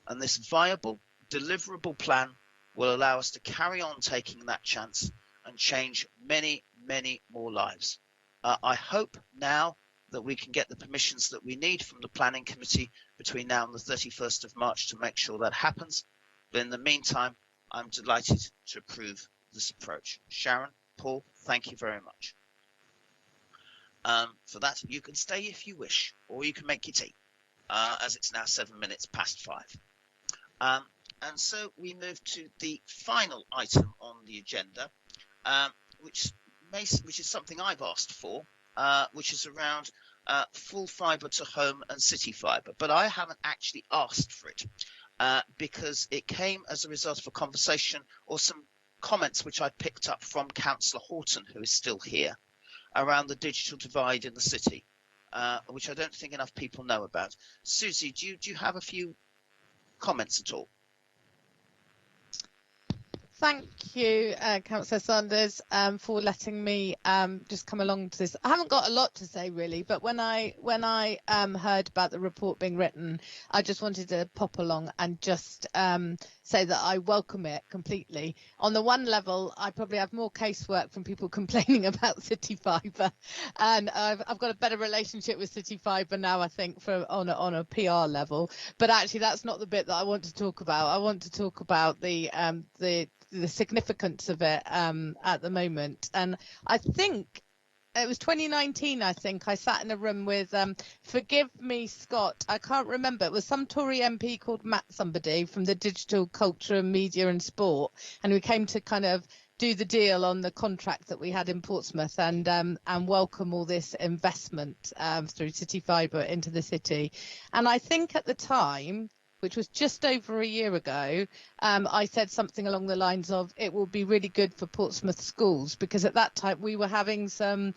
And this viable, deliverable plan will allow us to carry on taking that chance and change many, many more lives. I hope now that we can get the permissions that we need from the Planning Committee between now and the 31st of March to make sure that happens. But in the meantime, I'm delighted to approve this approach. Sharon, Paul, thank you very much. For that, you can stay if you wish, or you can make your tea, as it's now 7 minutes past 5. And so we move to the final item on the agenda, which is something I've asked for, which is around full fibre to home and city fibre. But I haven't actually asked for it because it came as a result of a conversation or some comments which I picked up from Councillor Horton, who is still here, around the digital divide in the city, which I don't think enough people know about. Susie, do you have a few comments at all? Thank you, Councillor Sanders, for letting me just come along to this. I haven't got a lot to say really, but when I heard about the report being written, I just wanted to pop along and just say that I welcome it completely. On the one level, I probably have more casework from people complaining about City Fibre, and I've got a better relationship with City Fibre now, I think, on a PR level. But actually, that's not the bit that I want to talk about. I want to talk about the significance of it at the moment. And I think it was 2019, I think, I sat in a room with, forgive me, Scott, I can't remember, it was some Tory MP called Matt somebody from the Digital Culture, Media and Sport, and we came to kind of do the deal on the contract that we had in Portsmouth and welcome all this investment through City Fibre into the city. And I think at the time, which was just over a year ago, I said something along the lines of it will be really good for Portsmouth schools, because at that time we were having some,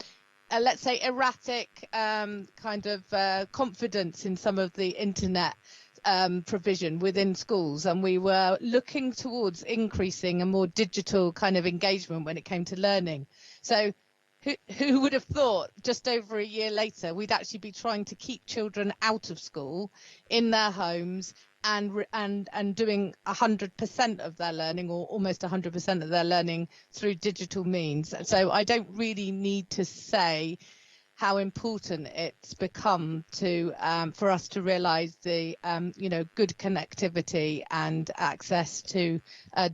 let's say, erratic kind of confidence in some of the internet provision within schools, and we were looking towards increasing a more digital kind of engagement when it came to learning. So who would have thought just over a year later we'd actually be trying to keep children out of school in their homes and doing 100% of their learning, or almost 100% of their learning, through digital means. So I don't really need to say how important it's become to for us to realise the good connectivity and access to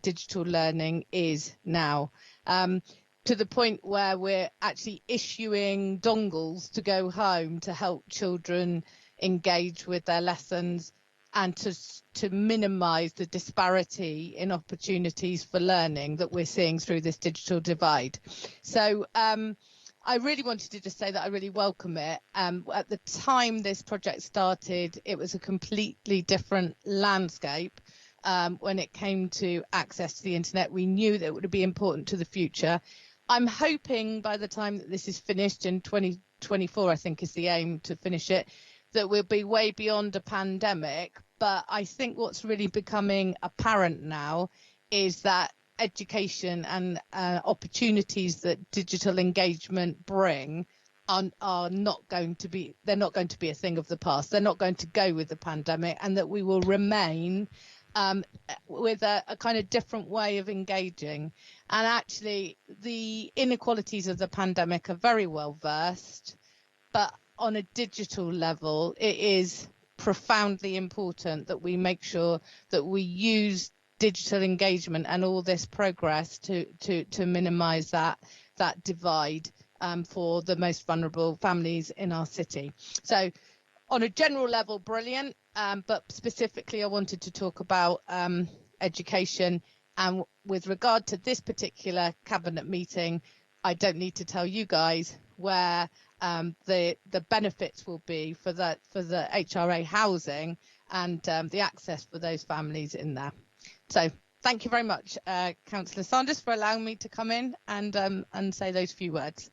digital learning is now. To the point where we're actually issuing dongles to go home to help children engage with their lessons and to minimise the disparity in opportunities for learning that we're seeing through this digital divide. So I really wanted to just say that I really welcome it. At the time this project started, it was a completely different landscape. When it came to access to the internet, we knew that it would be important to the future. I'm hoping by the time that this is finished in 2024, I think is the aim to finish it, that we'll be way beyond a pandemic. But I think what's really becoming apparent now is that education and opportunities that digital engagement bring are not going to be, they're not going to be a thing of the past. They're not going to go with the pandemic, and that we will remain with a kind of different way of engaging. And actually the inequalities of the pandemic are very well versed, but on a digital level it is profoundly important that we make sure that we use digital engagement and all this progress to minimize that divide for the most vulnerable families in our city. So on a general level, brilliant, but specifically I wanted to talk about education. And with regard to this particular cabinet meeting, I don't need to tell you guys where the benefits will be for the HRA housing and the access for those families in there. So thank you very much, Councillor Sanders, for allowing me to come in and say those few words.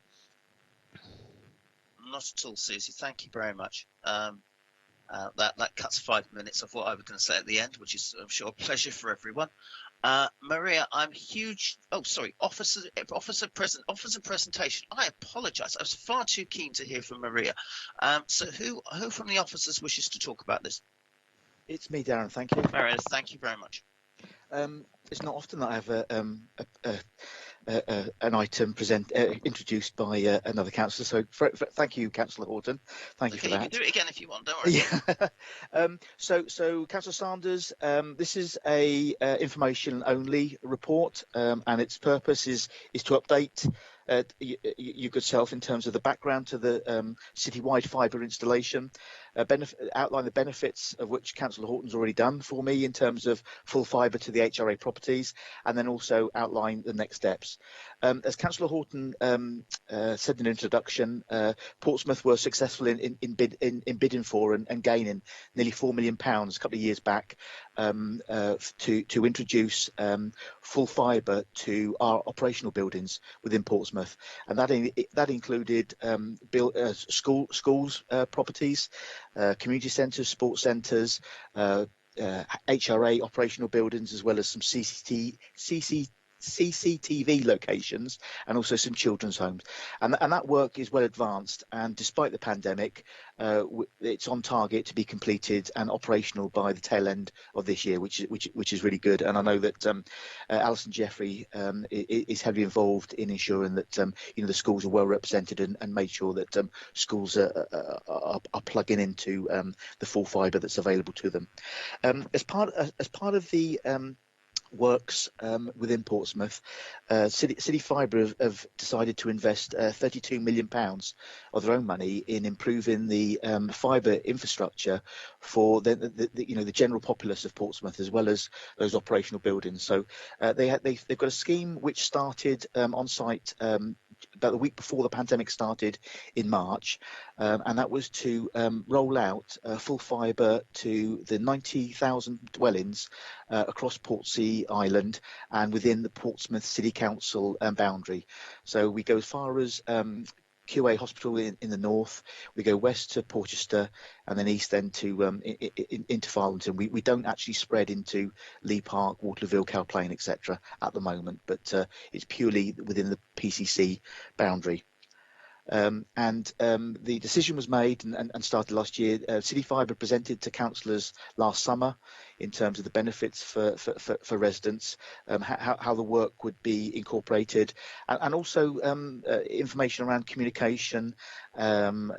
Not at all, Susie. Thank you very much. That cuts 5 minutes of what I was going to say at the end, which is, I'm sure, a pleasure for everyone. Maria, I'm huge. Oh, sorry, officer presentation. I apologise. I was far too keen to hear from Maria. So who from the officers wishes to talk about this? It's me, Darren. Thank you. Maria, thank you very much. It's not often that I have an item introduced by another councillor. So thank you, Councillor Horton. Thank you for that. You can do it again if you want. Don't worry. Yeah. So Councillor Sanders, this is a information only report, and its purpose is to update you good self in terms of the background to the citywide fibre installation, outline the benefits of which Councillor Horton's already done for me in terms of full fibre to the HRA properties, and then also outline the next steps. As Councillor Horton said in the introduction, Portsmouth were successful in bidding for and gaining nearly £4 million a couple of years back to introduce full fibre to our operational buildings within Portsmouth, and that included schools properties, community centres, sports centres, HRA operational buildings, as well as some CCTV locations, and also some children's homes, and that work is well advanced, and despite the pandemic, it's on target to be completed and operational by the tail end of this year, which is really good. And I know that Alison Jeffrey is heavily involved in ensuring that the schools are well represented and made sure that schools are plugging into the full fibre that's available to them. As part of the works within Portsmouth, City Fibre have decided to invest £32 million of their own money in improving the fibre infrastructure for the general populace of Portsmouth, as well as those operational buildings. So they've got a scheme which started on site about the week before the pandemic started in March, and that was to roll out full fibre to the 90,000 dwellings across Portsea Island and within the Portsmouth City Council boundary. So we go as far as QA Hospital in the north, we go west to Porchester, and then east then to into Farlington. We don't actually spread into Lee Park, Waterlooville, Calplain, etc. at the moment, but it's purely within the PCC boundary. The decision was made and started last year. City Fibre presented to councillors last summer in terms of the benefits for residents, how the work would be incorporated, and also information around communication, media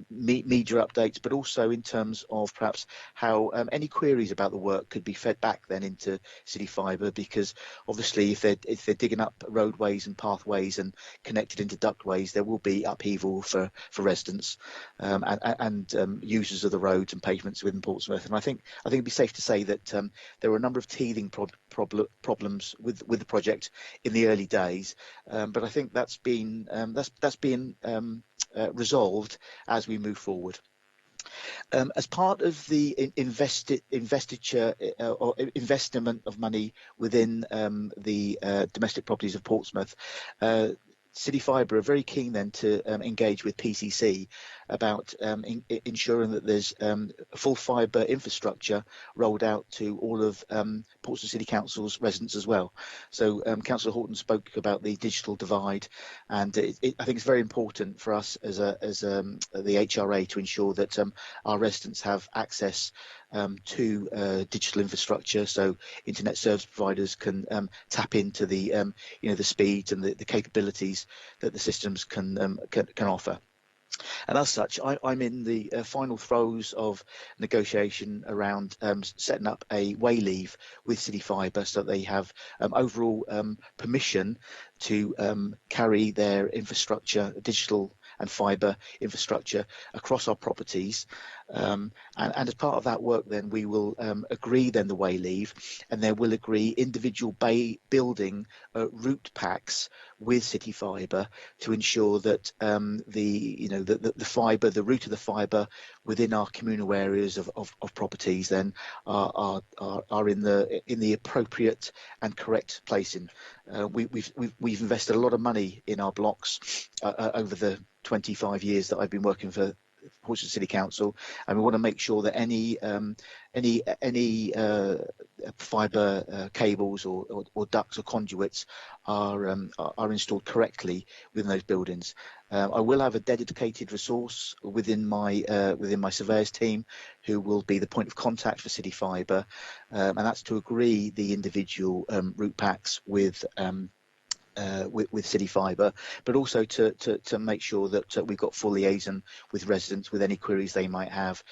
updates, but also in terms of perhaps how any queries about the work could be fed back then into City Fibre, because obviously if they're digging up roadways and pathways and connected into ductways, there will be upheaval for residents and users of the roads and pavements within Portsmouth. And I think it'd be safe to say that there were a number of teething problems with the project in the early days, but I think that's been resolved as we move forward. As part of the investiture or investment of money within the domestic properties of Portsmouth, City Fibre are very keen then to engage with PCC about ensuring that there's full fibre infrastructure rolled out to all of Portsmouth City Council's residents as well. So Councillor Horton spoke about the digital divide, and I think it's very important for us as the HRA to ensure that our residents have access to digital infrastructure, so internet service providers can tap into the the speeds and the capabilities that the systems can offer. And as such, I'm in the final throes of negotiation around setting up a way leave with City Fibre, so that they have overall permission to carry their infrastructure, digital and fibre infrastructure, across our properties. And as part of that work, then we will agree then the way leave, and then we'll agree individual building route packs with City Fibre to ensure that the fibre, the route of the fibre within our communal areas of properties then are in the appropriate and correct placing. We've invested a lot of money in our blocks over the 25 years that I've been working for Portsmouth City Council, and we want to make sure that any fibre cables or ducts or conduits are installed correctly within those buildings. I will have a dedicated resource within my surveyors team who will be the point of contact for City Fibre, and that's to agree the individual route packs with City Fibre, but also to make sure that we've got full liaison with residents with any queries they might have,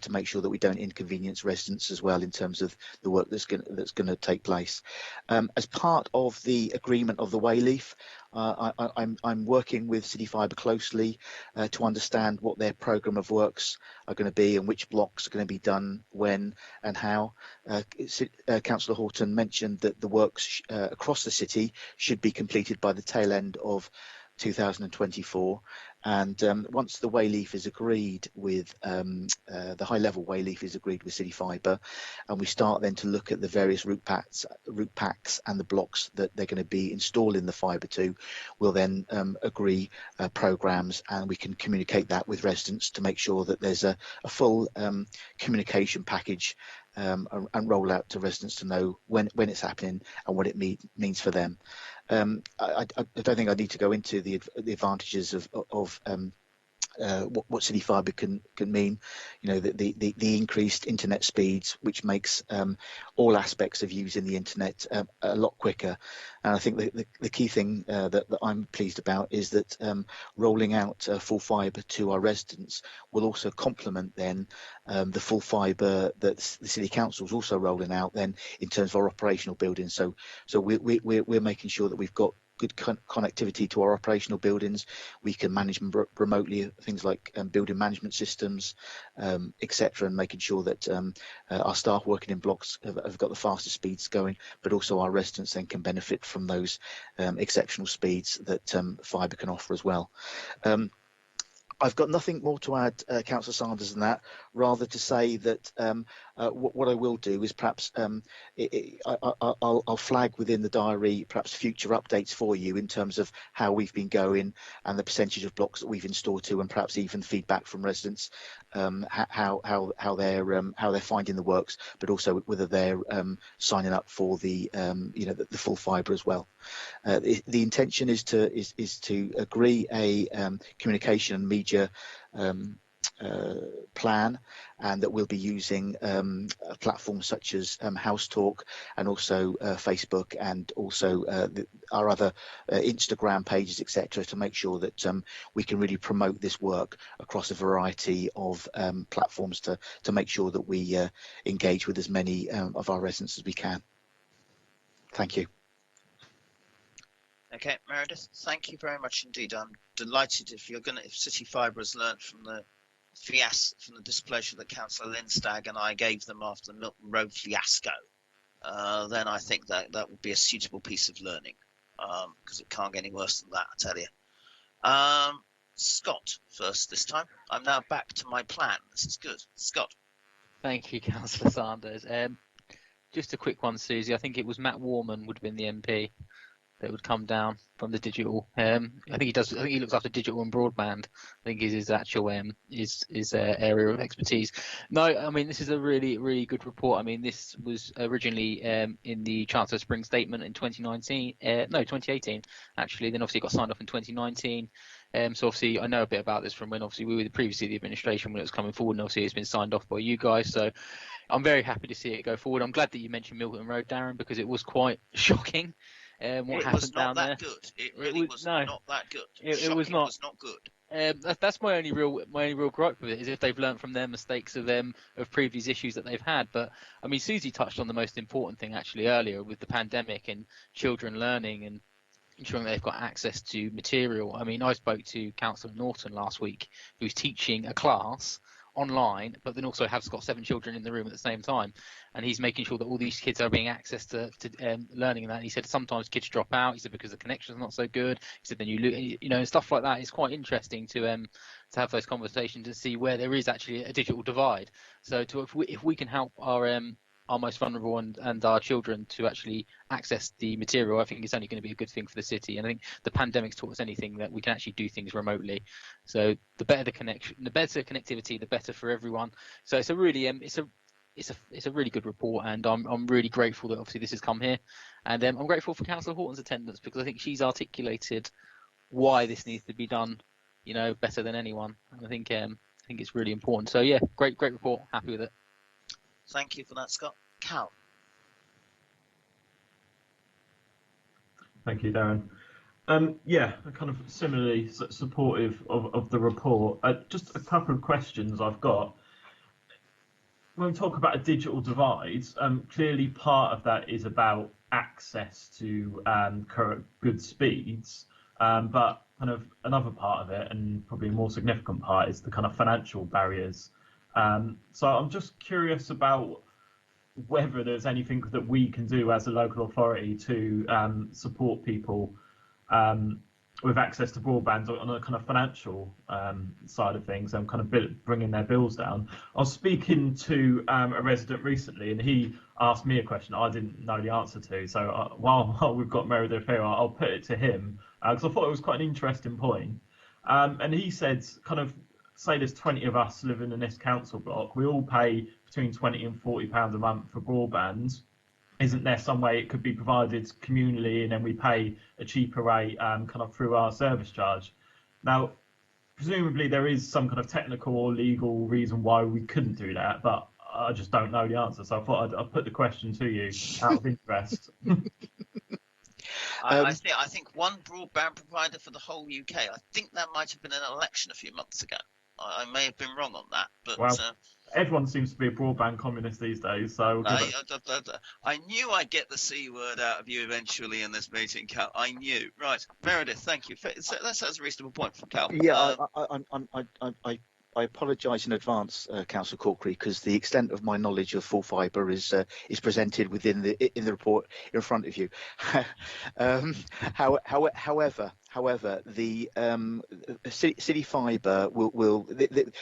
to make sure that we don't inconvenience residents as well in terms of the work that's going to take place. As part of the agreement of the Wayleaf, I'm working with City Fibre closely to understand what their programme of works are going to be and which blocks are going to be done when and how. Councillor Horton mentioned that the works across the city should be completed by the tail end of 2024, and once the Wayleaf is agreed with the high level Wayleaf is agreed with City Fibre, and we start then to look at the various route packs and the blocks that they're going to be installing the fibre to, we'll then agree programmes, and we can communicate that with residents to make sure that there's a full communication package and roll out to residents to know when it's happening and what it means for them. I don't think I need to go into the advantages of what City Fibre can mean. You know, the increased internet speeds, which makes all aspects of using the internet a lot quicker. And I think the key thing that I'm pleased about is that rolling out full fibre to our residents will also complement then the full fibre that the City Council is also rolling out then in terms of our operational buildings. So we're making sure that we've got good connectivity to our operational buildings. We can manage them remotely, things like building management systems, etc., and making sure that our staff working in blocks have got the fastest speeds going, but also our residents then can benefit from those exceptional speeds that fibre can offer as well. I've got nothing more to add, Councillor Sanders, than that, rather to say that what I will do is perhaps I'll flag within the diary perhaps future updates for you in terms of how we've been going and the percentage of blocks that we've installed to, and perhaps even feedback from residents, how they're finding the works, but also whether they're signing up for the the full fibre as well. The intention is to agree a communication and media plan, and that we'll be using platforms such as House Talk and also Facebook, and also our other Instagram pages, etc., to make sure that we can really promote this work across a variety of platforms to make sure that we engage with as many of our residents as we can. Thank you. Okay, Meredith, thank you very much indeed. I'm delighted if City Fibre has learned from the displeasure that Councillor Lindstag and I gave them after the Milton Road fiasco, then I think that would be a suitable piece of learning, because it can't get any worse than that, I tell you. Scott first this time. I'm now back to my plan. This is good. Scott. Thank you, Councillor Sanders. Just a quick one, Susie. I think it was Matt Warman would have been the MP that would come down from the digital. I think he does. I think he looks after digital and broadband. I think is his actual his area of expertise. No, I mean this is a really good report. I mean this was originally in the Chancellor Spring Statement in 2018 actually. Then obviously it got signed off in 2019. So obviously I know a bit about this from when obviously we were previously the administration when it was coming forward, and obviously it's been signed off by you guys. So I'm very happy to see it go forward. I'm glad that you mentioned Milton Road, Darren, because it was quite shocking. What happened down there? It really was not that good. It was not good. That's my only real gripe with it, is if they've learned from their mistakes of previous issues that they've had. But I mean, Susie touched on the most important thing actually earlier with the pandemic and children learning and ensuring they've got access to material. I mean, I spoke to Councillor Norton last week, who's teaching a class online, but then also has got 7 children in the room at the same time, and he's making sure that all these kids are being access to learning. And that, and he said sometimes kids drop out. He said because the connection's not so good. He said then and stuff like that. It's quite interesting to have those conversations and see where there is actually a digital divide. So if we can help our our most vulnerable and our children to actually access the material, I think it's only going to be a good thing for the city. And I think the pandemic's taught us anything that we can actually do things remotely. So the better the connection, the better connectivity, the better for everyone. So it's a really it's a really good report, and I'm really grateful that obviously this has come here, and I'm grateful for Councillor Horton's attendance, because I think she's articulated why this needs to be done, better than anyone. And I think it's really important. So yeah, great report. Happy with it. Thank you for that, Scott. Cal. Thank you, Darren. Yeah, kind of similarly supportive of the report. Just a couple of questions I've got. When we talk about a digital divide, clearly part of that is about access to current good speeds, but kind of another part of it, and probably a more significant part, is the kind of financial barriers. So I'm just curious about whether there's anything that we can do as a local authority to support people with access to broadband on a kind of financial side of things, and kind of bringing their bills down. I was speaking to a resident recently, and he asked me a question I didn't know the answer to. So while we've got Meredith here, I'll put it to him, because I thought it was quite an interesting point. And he said, kind of, say there's 20 of us living in this council block, we all pay between £20 and £40 a month for broadband. Isn't there some way it could be provided communally, and then we pay a cheaper rate kind of through our service charge? Now, presumably there is some kind of technical or legal reason why we couldn't do that, but I just don't know the answer. So I thought I'd put the question to you out of interest. I think one broadband provider for the whole UK. I think that might have been an election a few months ago. I may have been wrong on that, but well, everyone seems to be a broadband communist these days. So I knew I'd get the C word out of you eventually in this meeting, Cal. I knew. Right, Meredith, thank you. That's a reasonable point from Cal. Yeah, I apologise in advance, Councillor Corkery, because the extent of my knowledge of full fibre is presented within in the report in front of you. However, the City Fibre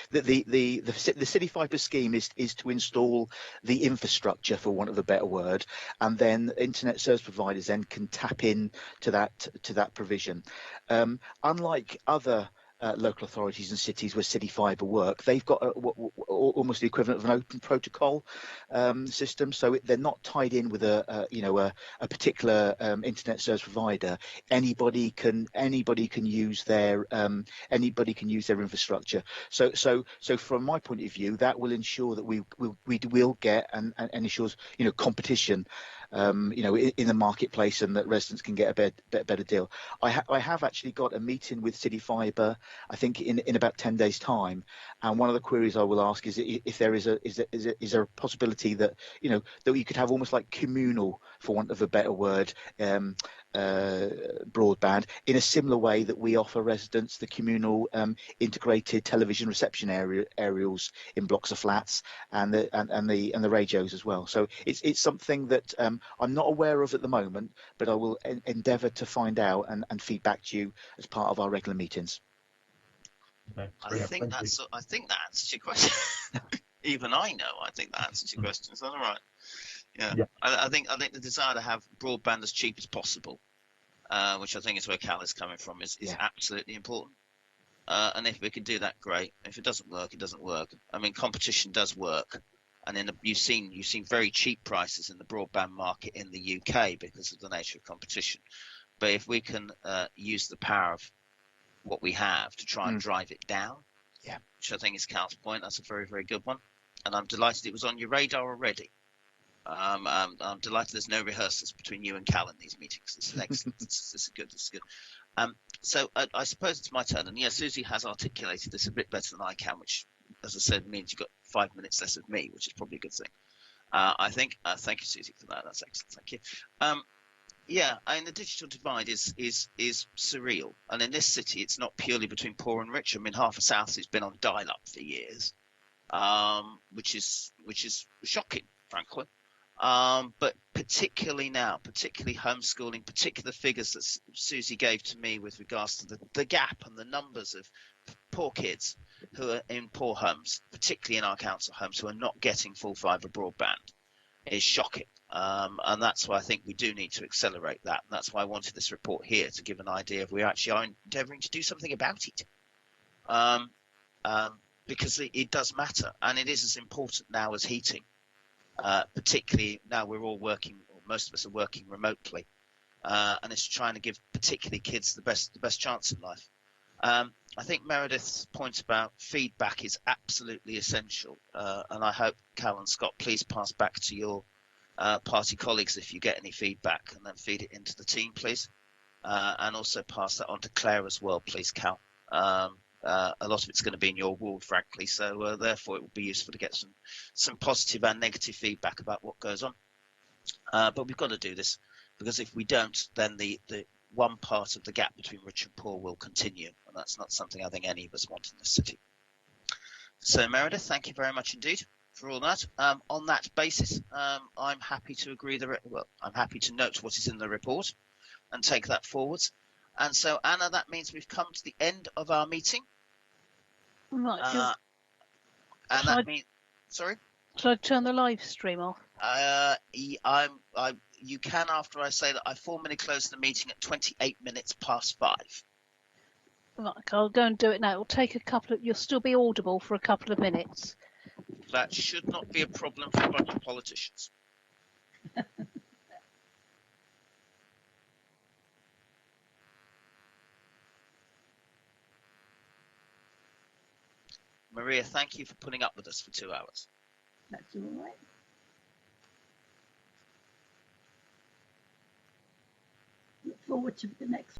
the City Fibre scheme is to install the infrastructure, for want of a better word, and then internet service providers then can tap in to that provision. Unlike other local authorities and cities where City Fibre work, they've got almost the equivalent of an open protocol system, so they're not tied in with a particular internet service provider. Anybody can use their infrastructure. So from my point of view, that will ensure that we will get and ensures competition in the marketplace, and that residents can get a better deal. I have actually got a meeting with City Fibre, I think in about 10 days' time, and one of the queries I will ask is if there is there a possibility that that you could have almost like communal, for want of a better word, broadband, in a similar way that we offer residents the communal integrated television reception aerials in blocks of flats, and the radios as well. So it's something that I'm not aware of at the moment, but I will endeavour to find out and feed back to you as part of our regular meetings. Okay, I think that answers your question. Even I know. I think that answers your question. Is that all right? Yeah. I think the desire to have broadband as cheap as possible, which I think is where Cal is coming from, is absolutely important. And if we can do that, great. If it doesn't work, it doesn't work. I mean, competition does work, and you've seen very cheap prices in the broadband market in the UK because of the nature of competition. But if we can use the power of what we have to try and drive it down, which I think is Cal's point, that's a very, very good one. And I'm delighted it was on your radar already. I'm delighted there's no rehearsals between you and Cal in these meetings. This is excellent. This is good. This is good. So I suppose it's my turn. And Susie has articulated this a bit better than I can, which, as I said, means you've got 5 minutes less of me, which is probably a good thing. I think. Thank you, Susie, for that. That's excellent. Thank you. And the digital divide is surreal. And in this city, it's not purely between poor and rich. I mean, half of South has been on dial-up for years, which is shocking, frankly. But particularly now, particularly homeschooling, particular figures that Susie gave to me with regards to the gap and the numbers of poor kids who are in poor homes, particularly in our council homes, who are not getting full fibre broadband. is shocking. And that's why I think we do need to accelerate that. And that's why I wanted this report here, to give an idea of we actually are endeavouring to do something about it. Because it does matter, and it is as important now as heating, particularly now we're all working, or most of us are working remotely, and it's trying to give particularly kids the best chance in life. I think Meredith's point about feedback is absolutely essential, and I hope Cal and Scott, please pass back to your party colleagues if you get any feedback, and then feed it into the team, please, and also pass that on to Claire as well, please, Cal. A lot of it's going to be in your ward, frankly, so therefore it will be useful to get some positive and negative feedback about what goes on. But we've got to do this, because if we don't, then the one part of the gap between rich and poor will continue, and that's not something I think any of us want in this city. So Meredith, thank you very much indeed for all that. On that basis, I'm happy to agree I'm happy to note what is in the report and take that forwards. And so, Anna, that means we've come to the end of our meeting. Right. And that means, sorry? Shall I turn the live stream off? You can, after I say that I formally close the meeting at 28 minutes past 5. Right, I'll go and do it now. It'll take a couple of, you'll still be audible for a couple of minutes. That should not be a problem for a bunch of politicians. Maria, thank you for putting up with us for 2 hours. That's all right. Look forward to the next